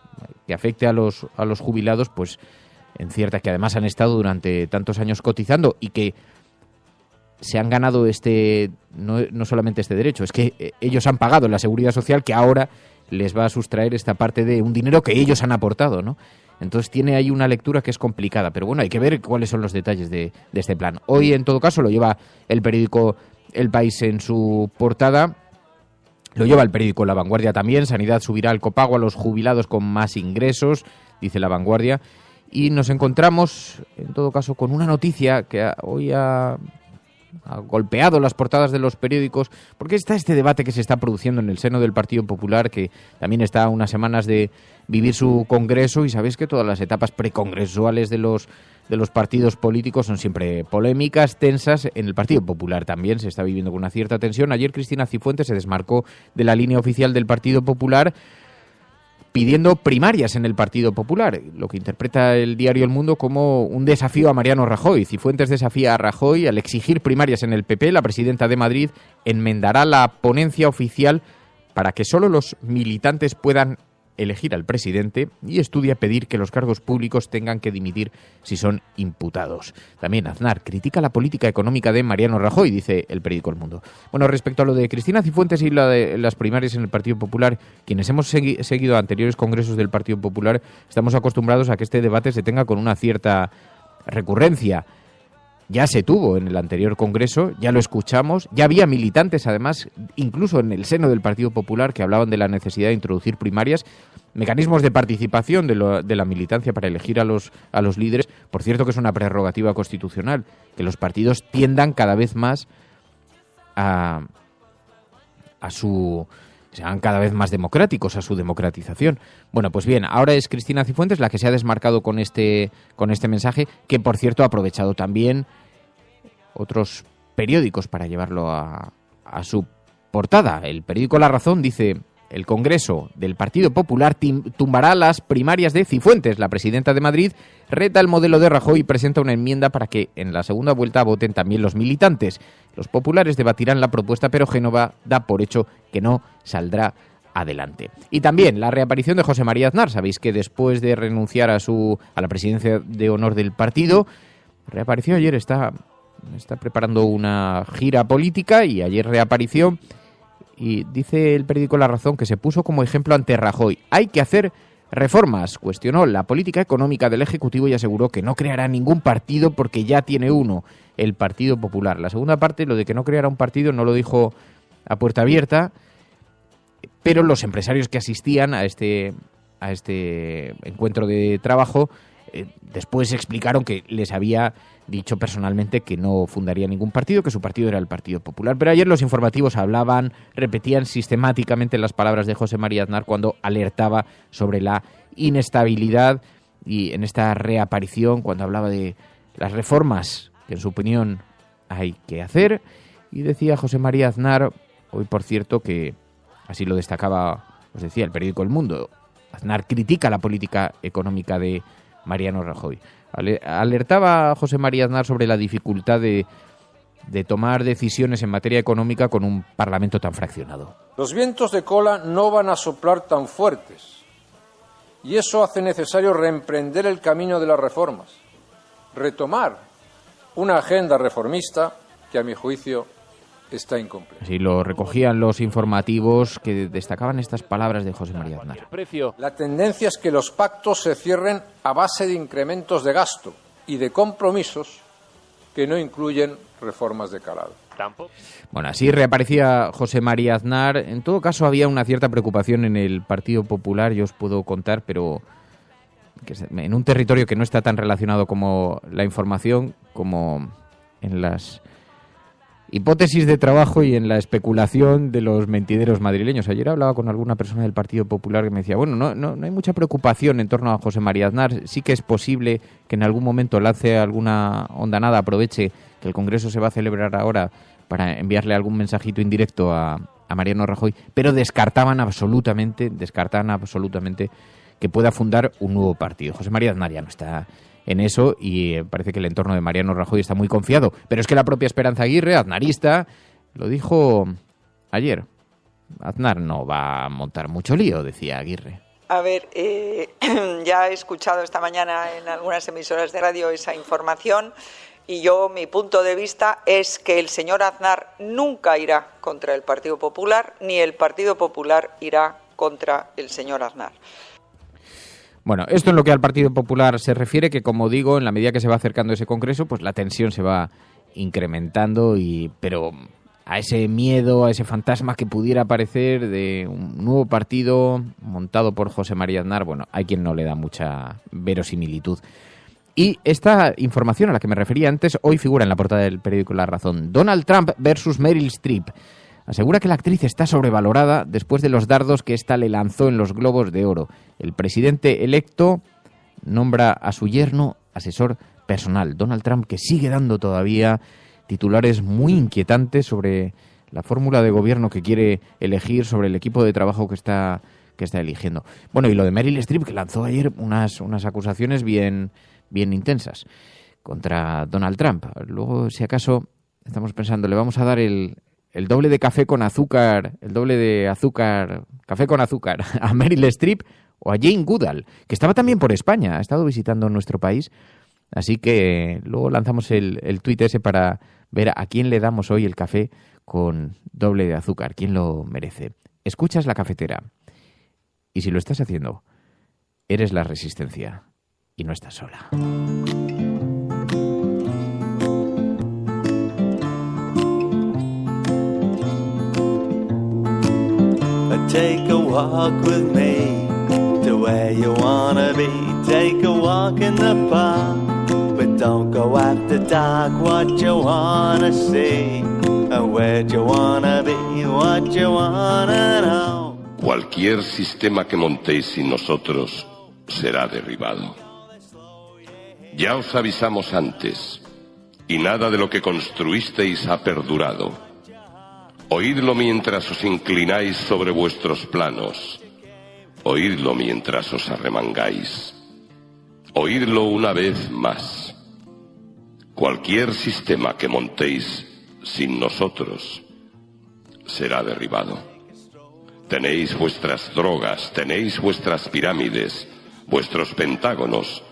que afecte a los jubilados, pues en cierta, que además han estado durante tantos años cotizando y que se han ganado no solamente este derecho, es que ellos han pagado la seguridad social, que ahora les va a sustraer esta parte de un dinero que ellos han aportado, ¿no? Entonces tiene ahí una lectura que es complicada, pero bueno, hay que ver cuáles son los detalles de este plan. Hoy, en todo caso, lo lleva el periódico El País en su portada, lo lleva el periódico La Vanguardia también. Sanidad subirá el copago a los jubilados con más ingresos, dice La Vanguardia. Y nos encontramos, en todo caso, con una noticia que hoy ha golpeado las portadas de los periódicos, porque está este debate que se está produciendo en el seno del Partido Popular, que también está a unas semanas de vivir su congreso, y sabéis que todas las etapas precongresuales de los partidos políticos son siempre polémicas, tensas. En el Partido Popular también se está viviendo con una cierta tensión. Ayer Cristina Cifuentes se desmarcó de la línea oficial del Partido Popular, pidiendo primarias en el Partido Popular, lo que interpreta el diario El Mundo como un desafío a Mariano Rajoy. Cifuentes desafía a Rajoy al exigir primarias en el PP. La presidenta de Madrid enmendará la ponencia oficial para que solo los militantes puedan elegir al presidente, y estudia pedir que los cargos públicos tengan que dimitir si son imputados. También Aznar critica la política económica de Mariano Rajoy, dice el periódico El Mundo. Bueno, respecto a lo de Cristina Cifuentes y la de las primarias en el Partido Popular, quienes hemos seguido anteriores congresos del Partido Popular, estamos acostumbrados a que este debate se tenga con una cierta recurrencia. Ya se tuvo en el anterior congreso, ya lo escuchamos, ya había militantes, además, incluso en el seno del Partido Popular, que hablaban de la necesidad de introducir primarias, mecanismos de participación de la militancia para elegir a los líderes. Por cierto, que es una prerrogativa constitucional, que los partidos tiendan cada vez más sean cada vez más democráticos, a su democratización. Bueno, pues bien, ahora es Cristina Cifuentes la que se ha desmarcado con este mensaje, que por cierto ha aprovechado también otros periódicos para llevarlo a su portada. El periódico La Razón dice: el Congreso del Partido Popular tumbará las primarias de Cifuentes. La presidenta de Madrid reta el modelo de Rajoy y presenta una enmienda para que en la segunda vuelta voten también los militantes. Los populares debatirán la propuesta, pero Génova da por hecho que no saldrá adelante. Y también la reaparición de José María Aznar. Sabéis que después de renunciar a la presidencia de honor del partido, reapareció ayer, está preparando una gira política, y ayer reapareció. Y dice el periódico La Razón que se puso como ejemplo ante Rajoy. Hay que hacer reformas. Cuestionó la política económica del Ejecutivo y aseguró que no creará ningún partido porque ya tiene uno, el Partido Popular. La segunda parte, lo de que no creará un partido, no lo dijo a puerta abierta, pero los empresarios que asistían a este encuentro de trabajo después explicaron que les había dicho personalmente que no fundaría ningún partido, que su partido era el Partido Popular. Pero ayer los informativos repetían sistemáticamente las palabras de José María Aznar cuando alertaba sobre la inestabilidad, y en esta reaparición cuando hablaba de las reformas que en su opinión hay que hacer. Y decía José María Aznar, hoy por cierto, que así lo destacaba, os decía, el periódico El Mundo, Aznar critica la política económica de Mariano Rajoy. Alertaba a José María Aznar sobre la dificultad de tomar decisiones en materia económica con un Parlamento tan fraccionado. Los vientos de cola no van a soplar tan fuertes, y eso hace necesario reemprender el camino de las reformas, retomar una agenda reformista que, a mi juicio, está incompleta. Así lo recogían los informativos, que destacaban estas palabras de José María Aznar. La tendencia es que los pactos se cierren a base de incrementos de gasto y de compromisos que no incluyen reformas de calado. Bueno, así reaparecía José María Aznar. En todo caso, había una cierta preocupación en el Partido Popular, yo os puedo contar, pero que en un territorio que no está tan relacionado como la información, como en las hipótesis de trabajo y en la especulación de los mentideros madrileños. Ayer hablaba con alguna persona del Partido Popular que me decía, bueno, no hay mucha preocupación en torno a José María Aznar. Sí que es posible que en algún momento lance alguna hondanada, aproveche que el Congreso se va a celebrar ahora para enviarle algún mensajito indirecto a Mariano Rajoy, pero descartaban absolutamente que pueda fundar un nuevo partido. José María Aznar ya no está en eso, y parece que el entorno de Mariano Rajoy está muy confiado. Pero es que la propia Esperanza Aguirre, aznarista, lo dijo ayer. Aznar no va a montar mucho lío, decía Aguirre. A ver, ya he escuchado esta mañana en algunas emisoras de radio esa información, y mi punto de vista es que el señor Aznar nunca irá contra el Partido Popular, ni el Partido Popular irá contra el señor Aznar. Bueno, esto en lo que al Partido Popular se refiere, que como digo, en la medida que se va acercando ese congreso, pues la tensión se va incrementando, pero a ese miedo, a ese fantasma que pudiera aparecer de un nuevo partido montado por José María Aznar, bueno, hay quien no le da mucha verosimilitud. Y esta información a la que me refería antes hoy figura en la portada del periódico La Razón. Donald Trump versus Meryl Streep. Asegura que la actriz está sobrevalorada después de los dardos que ésta le lanzó en los Globos de Oro. El presidente electo nombra a su yerno asesor personal. Donald Trump, que sigue dando todavía titulares muy inquietantes sobre la fórmula de gobierno que quiere elegir, sobre el equipo de trabajo que está eligiendo. Bueno, y lo de Meryl Streep, que lanzó ayer unas acusaciones bien intensas contra Donald Trump. Luego, si acaso, estamos pensando, le vamos a dar el doble de café con azúcar, café con azúcar a Meryl Streep o a Jane Goodall, que estaba también por España, ha estado visitando nuestro país. Así que luego lanzamos el tuit ese para ver a quién le damos hoy el café con doble de azúcar, quién lo merece. Escuchas La Cafetera. Y si lo estás haciendo, eres la Resistencia y no estás sola. Take a walk with me to where you wanna be. Take a walk in the park, but don't go after dark. What you wanna see, where you wanna be, what you wanna know. Cualquier sistema que montéis sin nosotros será derribado. Ya os avisamos antes, y nada de lo que construisteis ha perdurado. Oídlo mientras os inclináis sobre vuestros planos. Oídlo mientras os arremangáis. Oídlo una vez más. Cualquier sistema que montéis sin nosotros será derribado. Tenéis vuestras drogas, tenéis vuestras pirámides, vuestros pentágonos.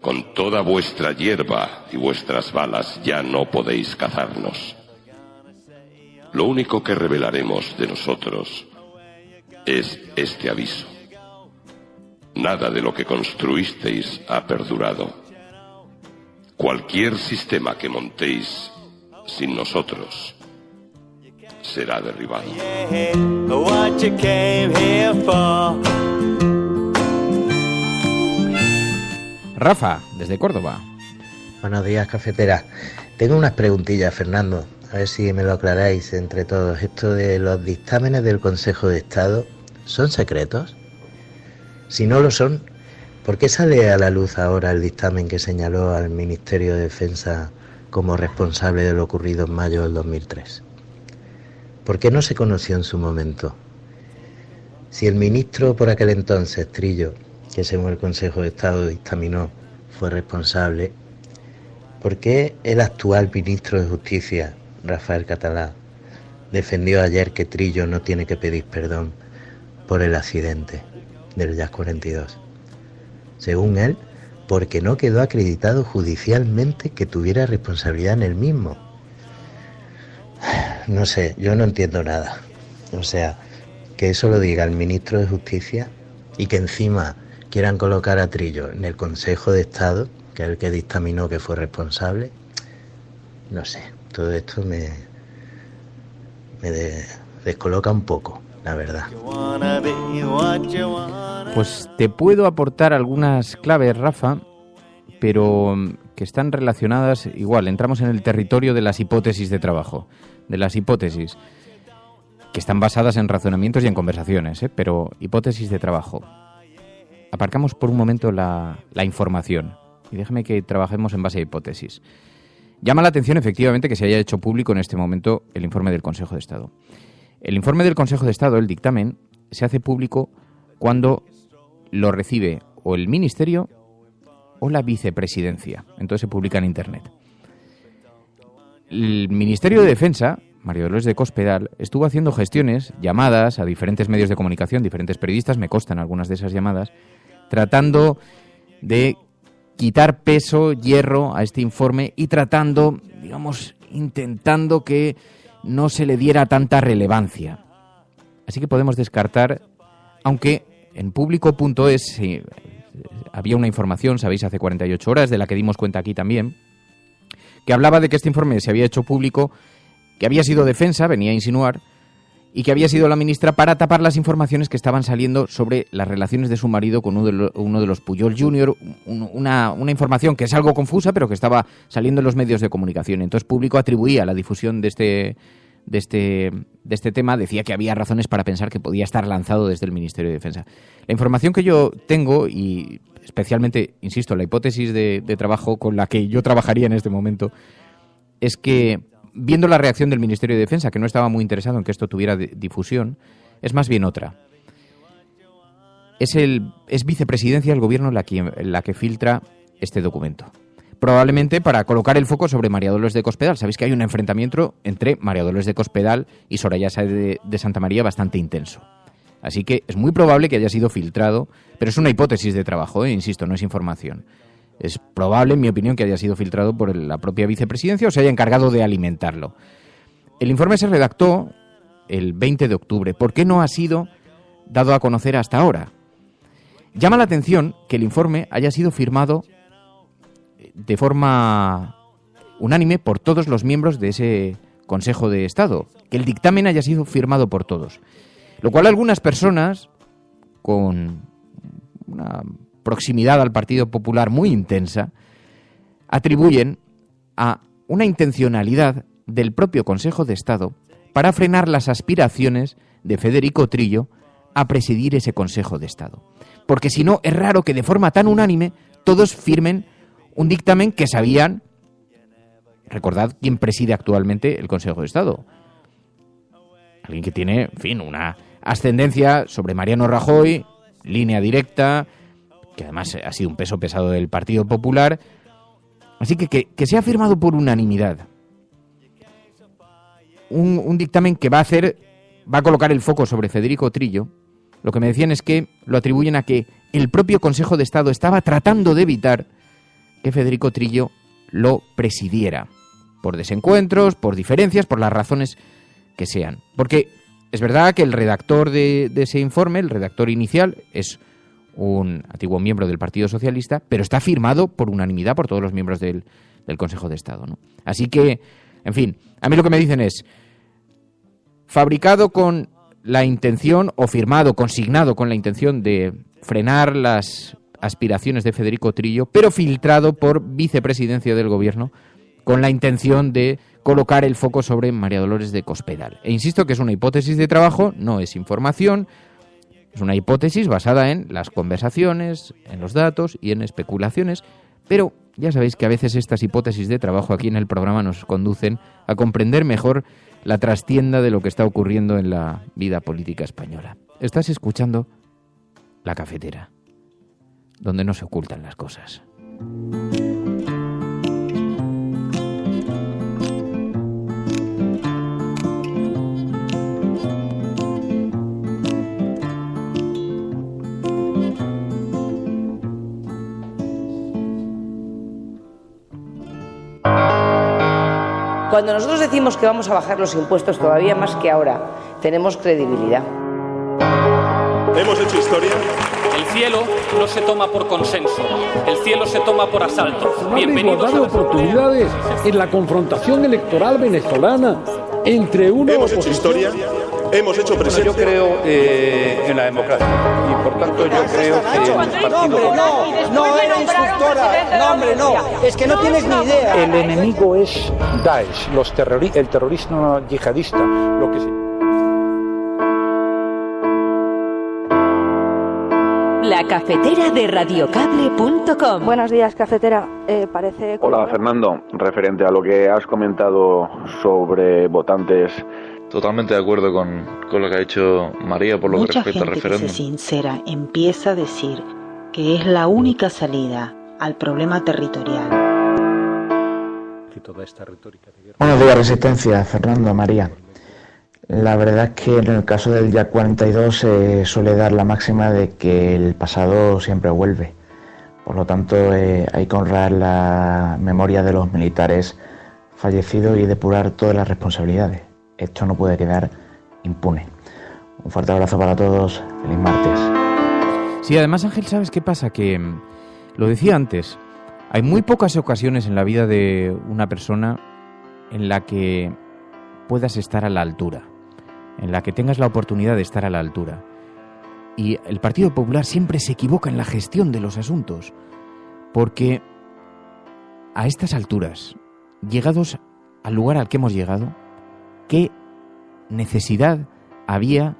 Con toda vuestra hierba y vuestras balas ya no podéis cazarnos. Lo único que revelaremos de nosotros es este aviso. Nada de lo que construisteis ha perdurado. Cualquier sistema que montéis sin nosotros será derribado. What you came here for. Rafa, desde Córdoba. Buenos días, cafetera. Tengo unas preguntillas, Fernando. A ver si me lo aclaráis entre todos. Esto de los dictámenes del Consejo de Estado, ¿son secretos? Si no lo son, ¿por qué sale a la luz ahora el dictamen que señaló al Ministerio de Defensa como responsable de lo ocurrido en mayo del 2003? ¿Por qué no se conoció en su momento? Si el ministro por aquel entonces, Trillo, que según el Consejo de Estado dictaminó, fue responsable, ¿por qué el actual ministro de Justicia, Rafael Catalá, defendió ayer que Trillo no tiene que pedir perdón por el accidente del Jazz 42? Según él, porque no quedó acreditado judicialmente que tuviera responsabilidad en el mismo. No sé, yo no entiendo nada. O sea, que eso lo diga el ministro de Justicia y que encima quieran colocar a Trillo en el Consejo de Estado, que es el que dictaminó que fue responsable. No sé, todo esto me descoloca un poco, la verdad. Pues te puedo aportar algunas claves, Rafa, pero que están relacionadas, igual, entramos en el territorio de las hipótesis de trabajo, de las hipótesis, que están basadas en razonamientos y en conversaciones, pero hipótesis de trabajo. Aparcamos por un momento la información y déjame que trabajemos en base a hipótesis. Llama la atención, efectivamente, que se haya hecho público en este momento el informe del Consejo de Estado. El informe del Consejo de Estado, el dictamen, se hace público cuando lo recibe o el Ministerio o la Vicepresidencia. Entonces se publica en Internet. El Ministerio de Defensa, María Dolores de Cospedal, estuvo haciendo gestiones, llamadas a diferentes medios de comunicación, diferentes periodistas, me constan algunas de esas llamadas, tratando de quitar peso, hierro a este informe y tratando, intentando que no se le diera tanta relevancia. Así que podemos descartar, aunque en público.es, había una información, sabéis, hace 48 horas, de la que dimos cuenta aquí también, que hablaba de que este informe se había hecho público, que había sido Defensa, venía a insinuar, y que había sido la ministra para tapar las informaciones que estaban saliendo sobre las relaciones de su marido con uno de los Pujol Jr., una información que es algo confusa, pero que estaba saliendo en los medios de comunicación. Entonces Público atribuía la difusión de este tema, decía que había razones para pensar que podía estar lanzado desde el Ministerio de Defensa. La información que yo tengo, y especialmente, insisto, la hipótesis de trabajo con la que yo trabajaría en este momento, es que, viendo la reacción del Ministerio de Defensa, que no estaba muy interesado en que esto tuviera difusión, es más bien otra. Es vicepresidencia del Gobierno la que filtra este documento. Probablemente para colocar el foco sobre María Dolores de Cospedal. Sabéis que hay un enfrentamiento entre María Dolores de Cospedal y Soraya Sáez de Santamaría bastante intenso. Así que es muy probable que haya sido filtrado, pero es una hipótesis de trabajo, insisto, no es información. Es probable, en mi opinión, que haya sido filtrado por la propia vicepresidencia o se haya encargado de alimentarlo. El informe se redactó el 20 de octubre. ¿Por qué no ha sido dado a conocer hasta ahora? Llama la atención que el informe haya sido firmado de forma unánime por todos los miembros de ese Consejo de Estado, que el dictamen haya sido firmado por todos. Lo cual algunas personas, con una proximidad al Partido Popular muy intensa, atribuyen a una intencionalidad del propio Consejo de Estado para frenar las aspiraciones de Federico Trillo a presidir ese Consejo de Estado. Porque si no, es raro que de forma tan unánime todos firmen un dictamen que sabían. Recordad quién preside actualmente el Consejo de Estado. Alguien que tiene, en fin, una ascendencia sobre Mariano Rajoy, línea directa, que además ha sido un peso pesado del Partido Popular. Así que se ha firmado por unanimidad un dictamen que va a colocar el foco sobre Federico Trillo. Lo que me decían es que lo atribuyen a que el propio Consejo de Estado estaba tratando de evitar que Federico Trillo lo presidiera, por desencuentros, por diferencias, por las razones que sean. Porque es verdad que el redactor de ese informe, el redactor inicial, es un antiguo miembro del Partido Socialista, pero está firmado por unanimidad por todos los miembros del Consejo de Estado, ¿no? Así que, en fin, a mí lo que me dicen es fabricado con la intención, o firmado, consignado con la intención de frenar las aspiraciones de Federico Trillo, pero filtrado por vicepresidencia del Gobierno con la intención de colocar el foco sobre María Dolores de Cospedal. E insisto que es una hipótesis de trabajo, no es información. Es una hipótesis basada en las conversaciones, en los datos y en especulaciones, pero ya sabéis que a veces estas hipótesis de trabajo aquí en el programa nos conducen a comprender mejor la trastienda de lo que está ocurriendo en la vida política española. Estás escuchando La Cafetera, donde no se ocultan las cosas. Cuando nosotros decimos que vamos a bajar los impuestos todavía más que ahora, tenemos credibilidad. Hemos hecho historia. El cielo no se toma por consenso, el cielo se toma por asalto. Bienvenidos a oportunidades en la confrontación electoral venezolana entre uno Hemos hecho historia. Hemos hecho presencia. Yo creo en la democracia y por tanto yo creo que el partido... No era instructora, no hombre, no, es que no tienes ni idea. El enemigo es Daesh, el terrorismo yihadista, lo que sí. La cafetera de radiocable.com. Buenos días, cafetera. Parece... Hola, Fernando. Referente a lo que has comentado sobre votantes... Totalmente de acuerdo con lo que ha dicho María por lo que respecta al referéndum. Mucha gente que se sincera empieza a decir que es la única salida al problema territorial. Buenos días, Resistencia, Fernando, María. La verdad es que en el caso del YAC 42 se suele dar la máxima de que el pasado siempre vuelve. Por lo tanto, hay que honrar la memoria de los militares fallecidos y depurar todas las responsabilidades. Esto no puede quedar impune. Un fuerte abrazo para todos. Feliz martes. Sí, además, Ángel, ¿sabes qué pasa? Que, lo decía antes, hay muy pocas ocasiones en la vida de una persona en la que puedas estar a la altura, en la que tengas la oportunidad de estar a la altura. Y el Partido Popular siempre se equivoca en la gestión de los asuntos, porque a estas alturas, llegados al lugar al que hemos llegado, ¿qué necesidad había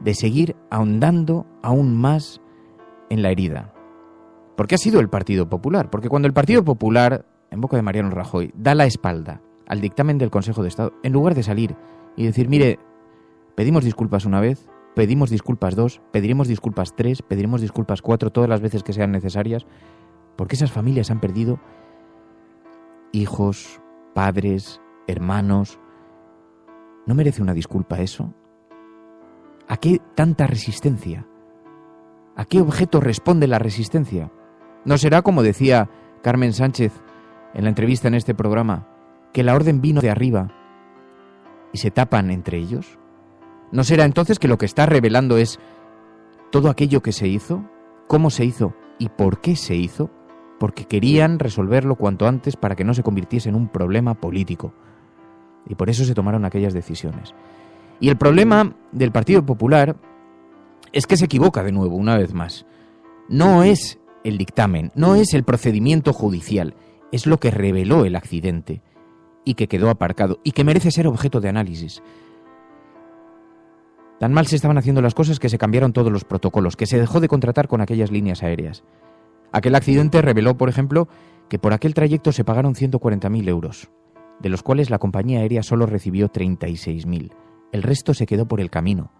de seguir ahondando aún más en la herida? Porque ha sido el Partido Popular, porque cuando el Partido Popular, en boca de Mariano Rajoy, da la espalda al dictamen del Consejo de Estado, en lugar de salir y decir, mire, pedimos disculpas una vez, pedimos disculpas 2, pediremos disculpas 3, pediremos disculpas 4, todas las veces que sean necesarias, porque esas familias han perdido hijos, padres, hermanos. ¿No merece una disculpa eso? ¿A qué tanta resistencia? ¿A qué objeto responde la resistencia? ¿No será, como decía Carmen Sánchez en la entrevista en este programa, que la orden vino de arriba y se tapan entre ellos? ¿No será entonces que lo que está revelando es todo aquello que se hizo, cómo se hizo y por qué se hizo? Porque querían resolverlo cuanto antes para que no se convirtiese en un problema político. Y por eso se tomaron aquellas decisiones. Y el problema del Partido Popular es que se equivoca de nuevo, una vez más. No es el dictamen, no es el procedimiento judicial, es lo que reveló el accidente y que quedó aparcado y que merece ser objeto de análisis. Tan mal se estaban haciendo las cosas que se cambiaron todos los protocolos, que se dejó de contratar con aquellas líneas aéreas. Aquel accidente reveló, por ejemplo, que por aquel trayecto se pagaron 140.000 euros, de los cuales la compañía aérea solo recibió 36.000. El resto se quedó por el camino.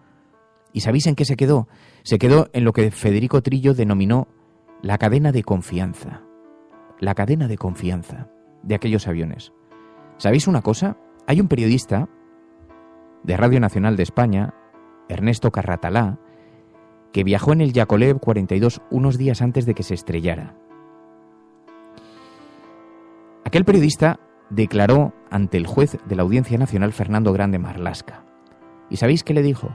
¿Y sabéis en qué se quedó? Se quedó en lo que Federico Trillo denominó la cadena de confianza. La cadena de confianza de aquellos aviones. ¿Sabéis una cosa? Hay un periodista de Radio Nacional de España, Ernesto Carratalá, que viajó en el Yakolev 42 unos días antes de que se estrellara. Aquel periodista declaró ante el juez de la Audiencia Nacional, Fernando Grande Marlasca. ¿Y sabéis qué le dijo?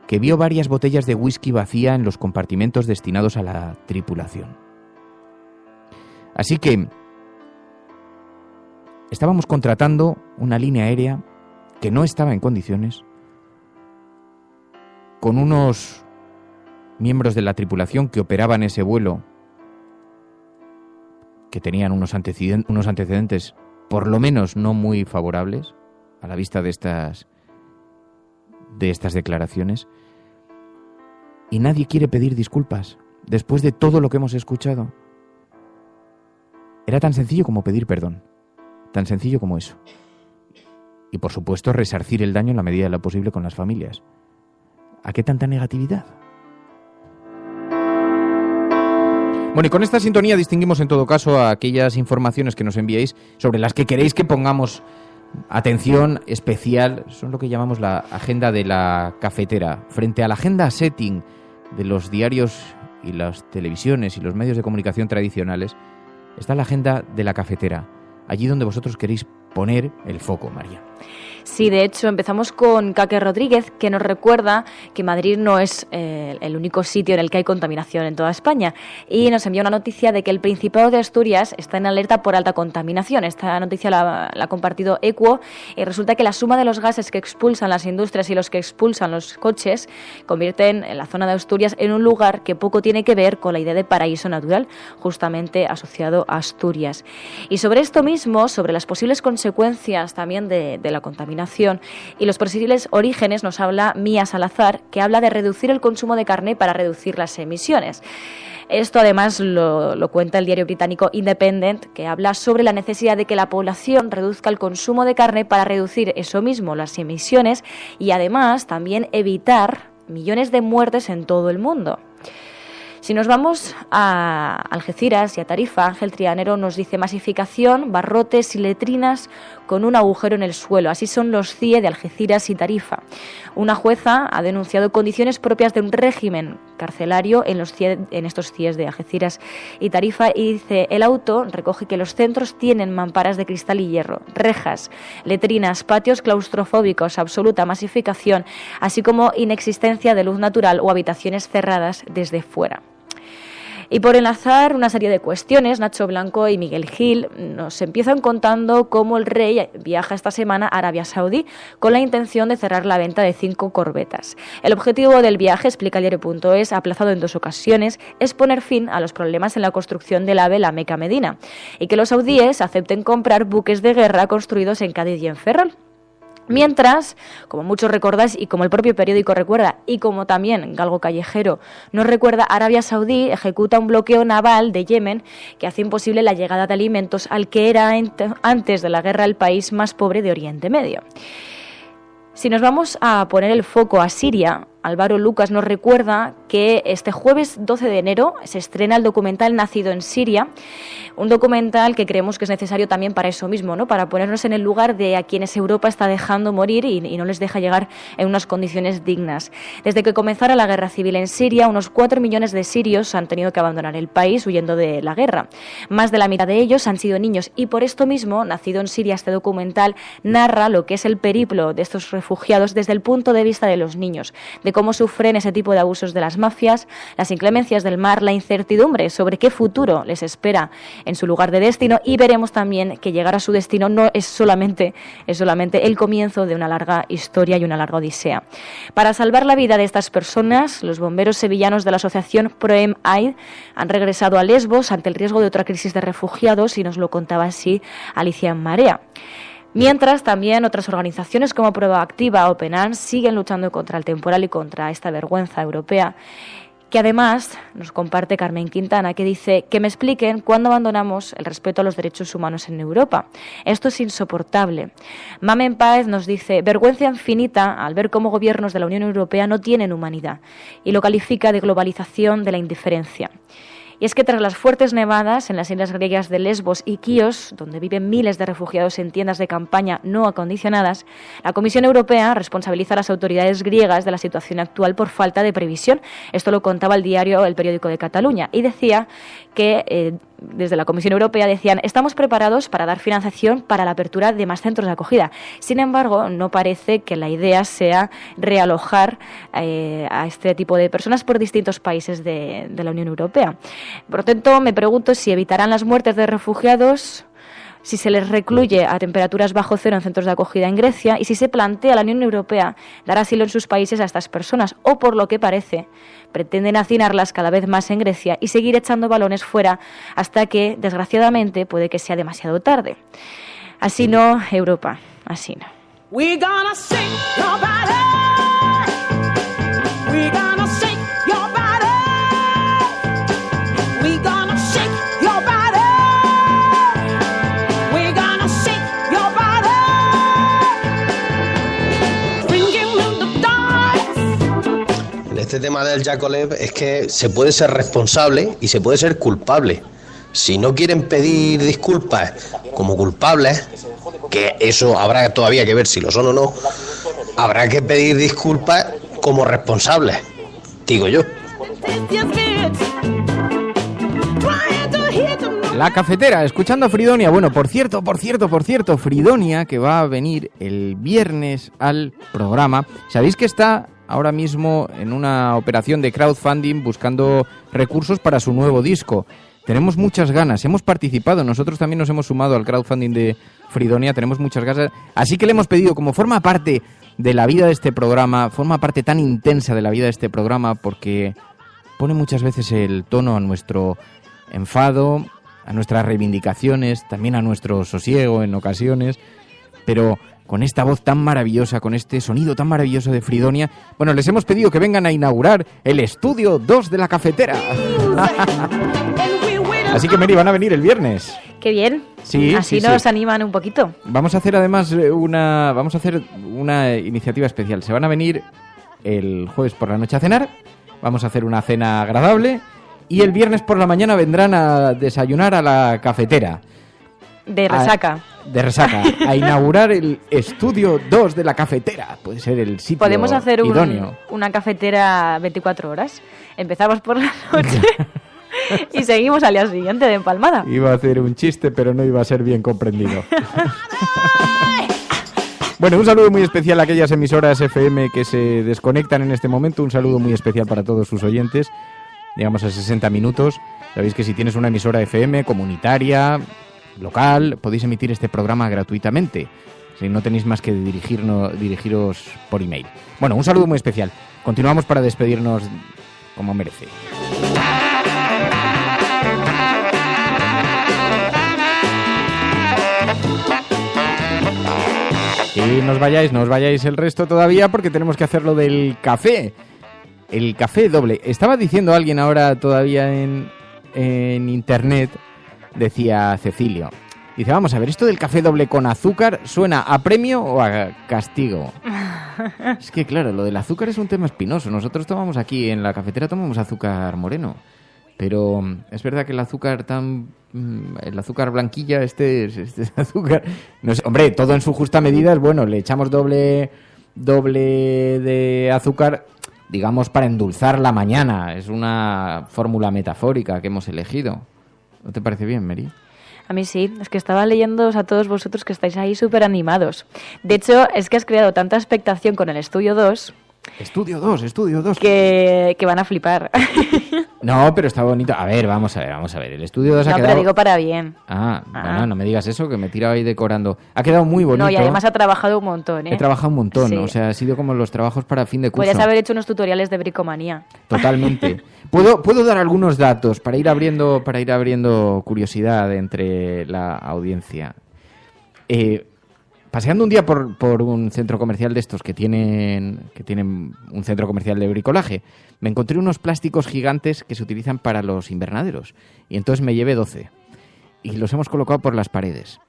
Que vio varias botellas de whisky vacía en los compartimentos destinados a la tripulación. Así que estábamos contratando una línea aérea que no estaba en condiciones, con unos miembros de la tripulación que operaban ese vuelo, que tenían unos antecedentes por lo menos no muy favorables a la vista de estas declaraciones, y nadie quiere pedir disculpas después de todo lo que hemos escuchado. Era tan sencillo como pedir perdón, tan sencillo como eso. Y por supuesto resarcir el daño en la medida de lo posible con las familias. ¿A qué tanta negatividad? Bueno, y con esta sintonía distinguimos en todo caso a aquellas informaciones que nos enviáis sobre las que queréis que pongamos atención especial. Son lo que llamamos la agenda de la cafetera. Frente a la agenda setting de los diarios y las televisiones y los medios de comunicación tradicionales, está la agenda de la cafetera, allí donde vosotros queréis poner el foco, María. Sí, de hecho, empezamos con Caque Rodríguez, que nos recuerda que Madrid no es el único sitio en el que hay contaminación en toda España, y nos envía una noticia de que el Principado de Asturias está en alerta por alta contaminación. Esta noticia la ha compartido Equo, y resulta que la suma de los gases que expulsan las industrias y los que expulsan los coches convierten en la zona de Asturias en un lugar que poco tiene que ver con la idea de paraíso natural, justamente asociado a Asturias. Y sobre esto mismo, sobre las posibles consecuencias también de la contaminación y los posibles orígenes, nos habla Mía Salazar, que habla de reducir el consumo de carne para reducir las emisiones. Esto además lo cuenta el diario británico Independent, que habla sobre la necesidad de que la población reduzca el consumo de carne para reducir eso mismo, las emisiones, y además también evitar millones de muertes en todo el mundo. Si nos vamos a Algeciras y a Tarifa, Ángel Trianero nos dice masificación, barrotes y letrinas con un agujero en el suelo. Así son los CIE de Algeciras y Tarifa. Una jueza ha denunciado condiciones propias de un régimen carcelario en estos CIEs de Algeciras y Tarifa, y dice, el auto recoge que los centros tienen mamparas de cristal y hierro, rejas, letrinas, patios claustrofóbicos, absoluta masificación, así como inexistencia de luz natural o habitaciones cerradas desde fuera. Y por enlazar una serie de cuestiones, Nacho Blanco y Miguel Gil nos empiezan contando cómo el rey viaja esta semana a Arabia Saudí con la intención de cerrar la venta de 5 corbetas. El objetivo del viaje, explica el diario.es, aplazado en 2 ocasiones, es poner fin a los problemas en la construcción del AVE La Meca-Medina y que los saudíes acepten comprar buques de guerra construidos en Cádiz y en Ferrol. Mientras, como muchos recordáis y como el propio periódico recuerda y como también Galgo Callejero nos recuerda, Arabia Saudí ejecuta un bloqueo naval de Yemen que hace imposible la llegada de alimentos al que era antes de la guerra el país más pobre de Oriente Medio. Si nos vamos a poner el foco a Siria, Álvaro Lucas nos recuerda que este jueves 12 de enero se estrena el documental Nacido en Siria, un documental que creemos que es necesario también para eso mismo, ¿no? Para ponernos en el lugar de a quienes Europa está dejando morir y no les deja llegar en unas condiciones dignas. Desde que comenzara la guerra civil en Siria, unos 4 millones de sirios han tenido que abandonar el país huyendo de la guerra. Más de la mitad de ellos han sido niños y por esto mismo, Nacido en Siria, este documental narra lo que es el periplo de estos refugiados desde el punto de vista de los niños, de cómo sufren ese tipo de abusos de las mafias, las inclemencias del mar, la incertidumbre sobre qué futuro les espera en su lugar de destino, y veremos también que llegar a su destino no es solamente el comienzo de una larga historia y una larga odisea. Para salvar la vida de estas personas, los bomberos sevillanos de la asociación Proem Aid han regresado a Lesbos ante el riesgo de otra crisis de refugiados, y nos lo contaba así Alicia en Marea. Mientras, también otras organizaciones como Prueba Activa o PENAN siguen luchando contra el temporal y contra esta vergüenza europea, que además nos comparte Carmen Quintana, que dice que me expliquen cuándo abandonamos el respeto a los derechos humanos en Europa. Esto es insoportable. Mamen Páez nos dice, vergüenza infinita al ver cómo gobiernos de la Unión Europea no tienen humanidad, y lo califica de globalización de la indiferencia. Y es que tras las fuertes nevadas en las islas griegas de Lesbos y Quíos, donde viven miles de refugiados en tiendas de campaña no acondicionadas, la Comisión Europea responsabiliza a las autoridades griegas de la situación actual por falta de previsión. Esto lo contaba el periódico de Cataluña, y decía que desde la Comisión Europea decían, estamos preparados para dar financiación para la apertura de más centros de acogida. Sin embargo, no parece que la idea sea realojar a este tipo de personas por distintos países de la Unión Europea. Por lo tanto, me pregunto si evitarán las muertes de refugiados, si se les recluye a temperaturas bajo cero en centros de acogida en Grecia, y si se plantea la Unión Europea dar asilo en sus países a estas personas, o por lo que parece, pretenden hacinarlas cada vez más en Grecia y seguir echando balones fuera hasta que, desgraciadamente, puede que sea demasiado tarde. Así no, Europa, así no. We're gonna sing your body. We're gonna shake your body. We're gonna shake your body. We're gonna shake your body. Ringing in the dark. En este tema del Yakolev es que se puede ser responsable y se puede ser culpable. Si no quieren pedir disculpas como culpables, que eso habrá todavía que ver si lo son o no, habrá que pedir disculpas como responsables, digo yo. La cafetera, escuchando a Fridonia. Bueno, por cierto, Fridonia, que va a venir el viernes al programa. ¿Sabéis que está ahora mismo en una operación de crowdfunding buscando recursos para su nuevo disco? Tenemos muchas ganas, hemos participado, nosotros también nos hemos sumado al crowdfunding de Fridonia, tenemos muchas ganas, así que le hemos pedido, como forma parte de la vida de este programa, forma parte tan intensa de la vida de este programa, porque pone muchas veces el tono a nuestro enfado, a nuestras reivindicaciones, también a nuestro sosiego en ocasiones, pero con esta voz tan maravillosa, con este sonido tan maravilloso de Fridonia, bueno, les hemos pedido que vengan a inaugurar el estudio 2 de la cafetera. Así que, Mary, van a venir el viernes. Qué bien. Sí, así sí, nos sí. animan un poquito. Vamos a hacer además una iniciativa especial. Se van a venir el jueves por la noche a cenar. Vamos a hacer una cena agradable. Y el viernes por la mañana vendrán a desayunar a la cafetera. De resaca. de resaca, a inaugurar el estudio 2 de la cafetera. Puede ser el sitio podemos hacer idóneo. Una cafetera 24 horas. Empezamos por la noche y seguimos al día siguiente de empalmada. Iba a hacer un chiste, pero no iba a ser bien comprendido. Bueno, un saludo muy especial a aquellas emisoras FM que se desconectan en este momento. Un saludo muy especial para todos sus oyentes. Llegamos a 60 minutos. Sabéis que si tienes una emisora FM comunitaria, local, podéis emitir este programa gratuitamente. Si no tenéis más que dirigiros por email. Bueno, un saludo muy especial. Continuamos para despedirnos como merece. Y no os vayáis el resto todavía porque tenemos que hacer lo del café. El café doble. Estaba diciendo alguien ahora todavía en internet, decía Cecilio. Dice, vamos a ver, ¿esto del café doble con azúcar suena a premio o a castigo? Es que claro, lo del azúcar es un tema espinoso. Nosotros tomamos aquí en la cafetera, tomamos azúcar moreno. Pero es verdad que el azúcar blanquilla, este azúcar... No sé, hombre, todo en su justa medida es bueno. Le echamos doble de azúcar, digamos, para endulzar la mañana. Es una fórmula metafórica que hemos elegido. ¿No te parece bien, Mary? A mí sí, es que estaba leyéndoos a todos vosotros que estáis ahí súper animados. De hecho, es que has creado tanta expectación con el Estudio 2... Estudio 2. Que van a flipar. No, pero está bonito. A ver, vamos a ver. El Estudio 2 ha quedado... No, pero digo para bien. Bueno, no me digas eso, que me he tirado ahí decorando. Ha quedado muy bonito. No, y además ha trabajado un montón, ¿eh? He trabajado un montón, sí. O sea, ha sido como los trabajos para fin de curso. Podrías haber hecho unos tutoriales de bricomanía. Totalmente. ¿Puedo dar algunos datos para ir abriendo curiosidad entre la audiencia? Paseando un día por un centro comercial de estos que tienen un centro comercial de bricolaje, me encontré unos plásticos gigantes que se utilizan para los invernaderos. Y entonces me llevé 12. Y los hemos colocado por las paredes.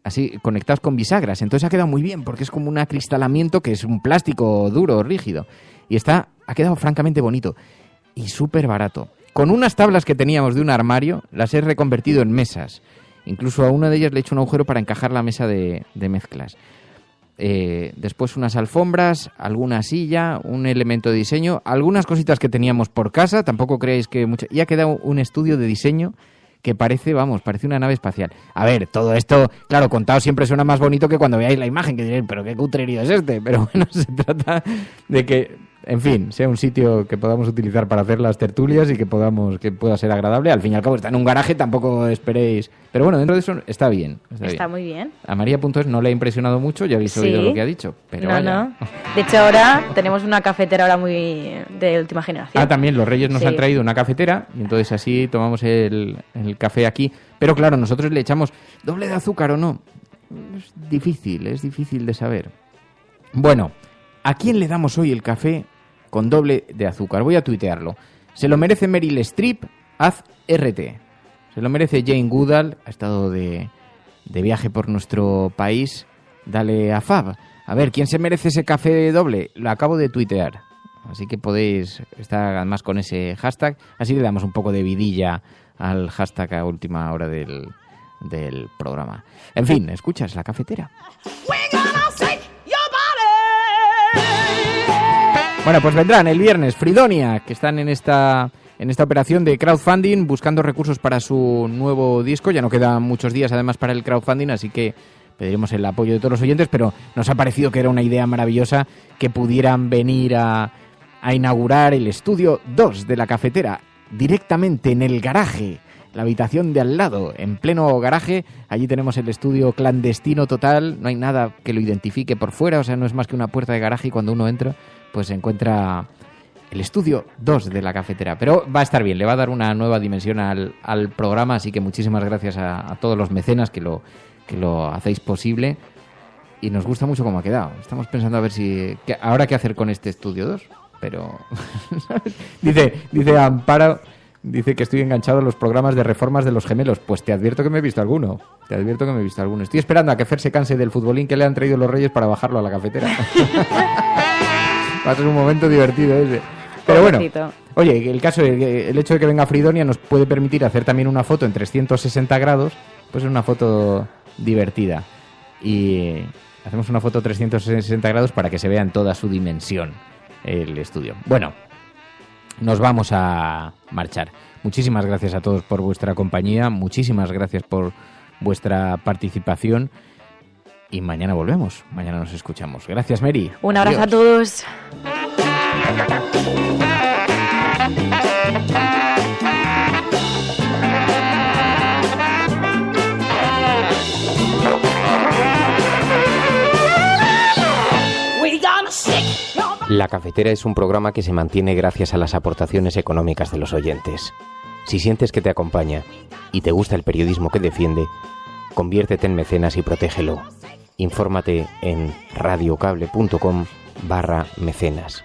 Así, conectados con bisagras. Entonces ha quedado muy bien, porque es como un acristalamiento que es un plástico duro, rígido. Y ha quedado francamente bonito. Y súper barato. Con unas tablas que teníamos de un armario, las he reconvertido en mesas. Incluso a una de ellas le he hecho un agujero para encajar la mesa de mezclas. Después unas alfombras, alguna silla, un elemento de diseño, algunas cositas que teníamos por casa, tampoco creéis que mucho... Y ha quedado un estudio de diseño que parece una nave espacial. A ver, todo esto, claro, contado siempre suena más bonito que cuando veáis la imagen, que diréis, pero qué cutrerío es este. Pero bueno, se trata de que, en fin, sea un sitio que podamos utilizar para hacer las tertulias y que pueda ser agradable. Al fin y al cabo está en un garaje, tampoco esperéis. Pero bueno, dentro de eso está bien. Está muy bien. A María.es no le ha impresionado mucho, ya habéis oído lo que ha dicho. Pero no. De hecho, ahora tenemos una cafetera ahora muy de última generación. También los Reyes nos han traído una cafetera y entonces así tomamos el café aquí. Pero claro, nosotros le echamos doble de azúcar o no. Es difícil de saber. Bueno, ¿a quién le damos hoy el café con doble de azúcar? Voy a tuitearlo. Se lo merece Meryl Streep, haz RT. Se lo merece Jane Goodall, ha estado de viaje por nuestro país. Dale a Fab. A ver, ¿quién se merece ese café doble? Lo acabo de tuitear. Así que podéis estar además con ese hashtag. Así le damos un poco de vidilla al hashtag a última hora del programa. En fin, escuchas La Cafetera. Bueno, pues vendrán el viernes Fridonia, que están en esta operación de crowdfunding, buscando recursos para su nuevo disco. Ya no quedan muchos días además para el crowdfunding, así que pediremos el apoyo de todos los oyentes, pero nos ha parecido que era una idea maravillosa que pudieran venir a inaugurar el estudio 2 de La Cafetera, directamente en el garaje, la habitación de al lado, en pleno garaje. Allí tenemos el estudio clandestino total, no hay nada que lo identifique por fuera, o sea, no es más que una puerta de garaje y cuando uno entra, pues se encuentra el estudio 2 de La Cafetera. Pero va a estar bien, le va a dar una nueva dimensión al programa, así que muchísimas gracias a todos los mecenas que lo hacéis posible. Y nos gusta mucho cómo ha quedado. Estamos pensando a ver ahora qué hacer con este estudio 2. Pero dice Amparo, dice que estoy enganchado a los programas de reformas de los gemelos. Pues te advierto que me he visto alguno. Estoy esperando a que Fer se canse del futbolín que le han traído los Reyes para bajarlo a La Cafetera. Va a ser un momento divertido ese. Pero bueno, oye, el hecho de que venga Fridonia nos puede permitir hacer también una foto en 360 grados, pues es una foto divertida. y hacemos una foto 360 grados para que se vea en toda su dimensión el estudio. Bueno, nos vamos a marchar. Muchísimas gracias a todos por vuestra compañía, muchísimas gracias por vuestra participación y mañana volvemos, mañana nos escuchamos. Gracias, Mary. Un abrazo. Adiós. A todos. La Cafetera es un programa que se mantiene gracias a las aportaciones económicas de los oyentes. Si sientes que te acompaña y te gusta el periodismo que defiende, conviértete en mecenas y protégelo. Infórmate en radiocable.com/mecenas.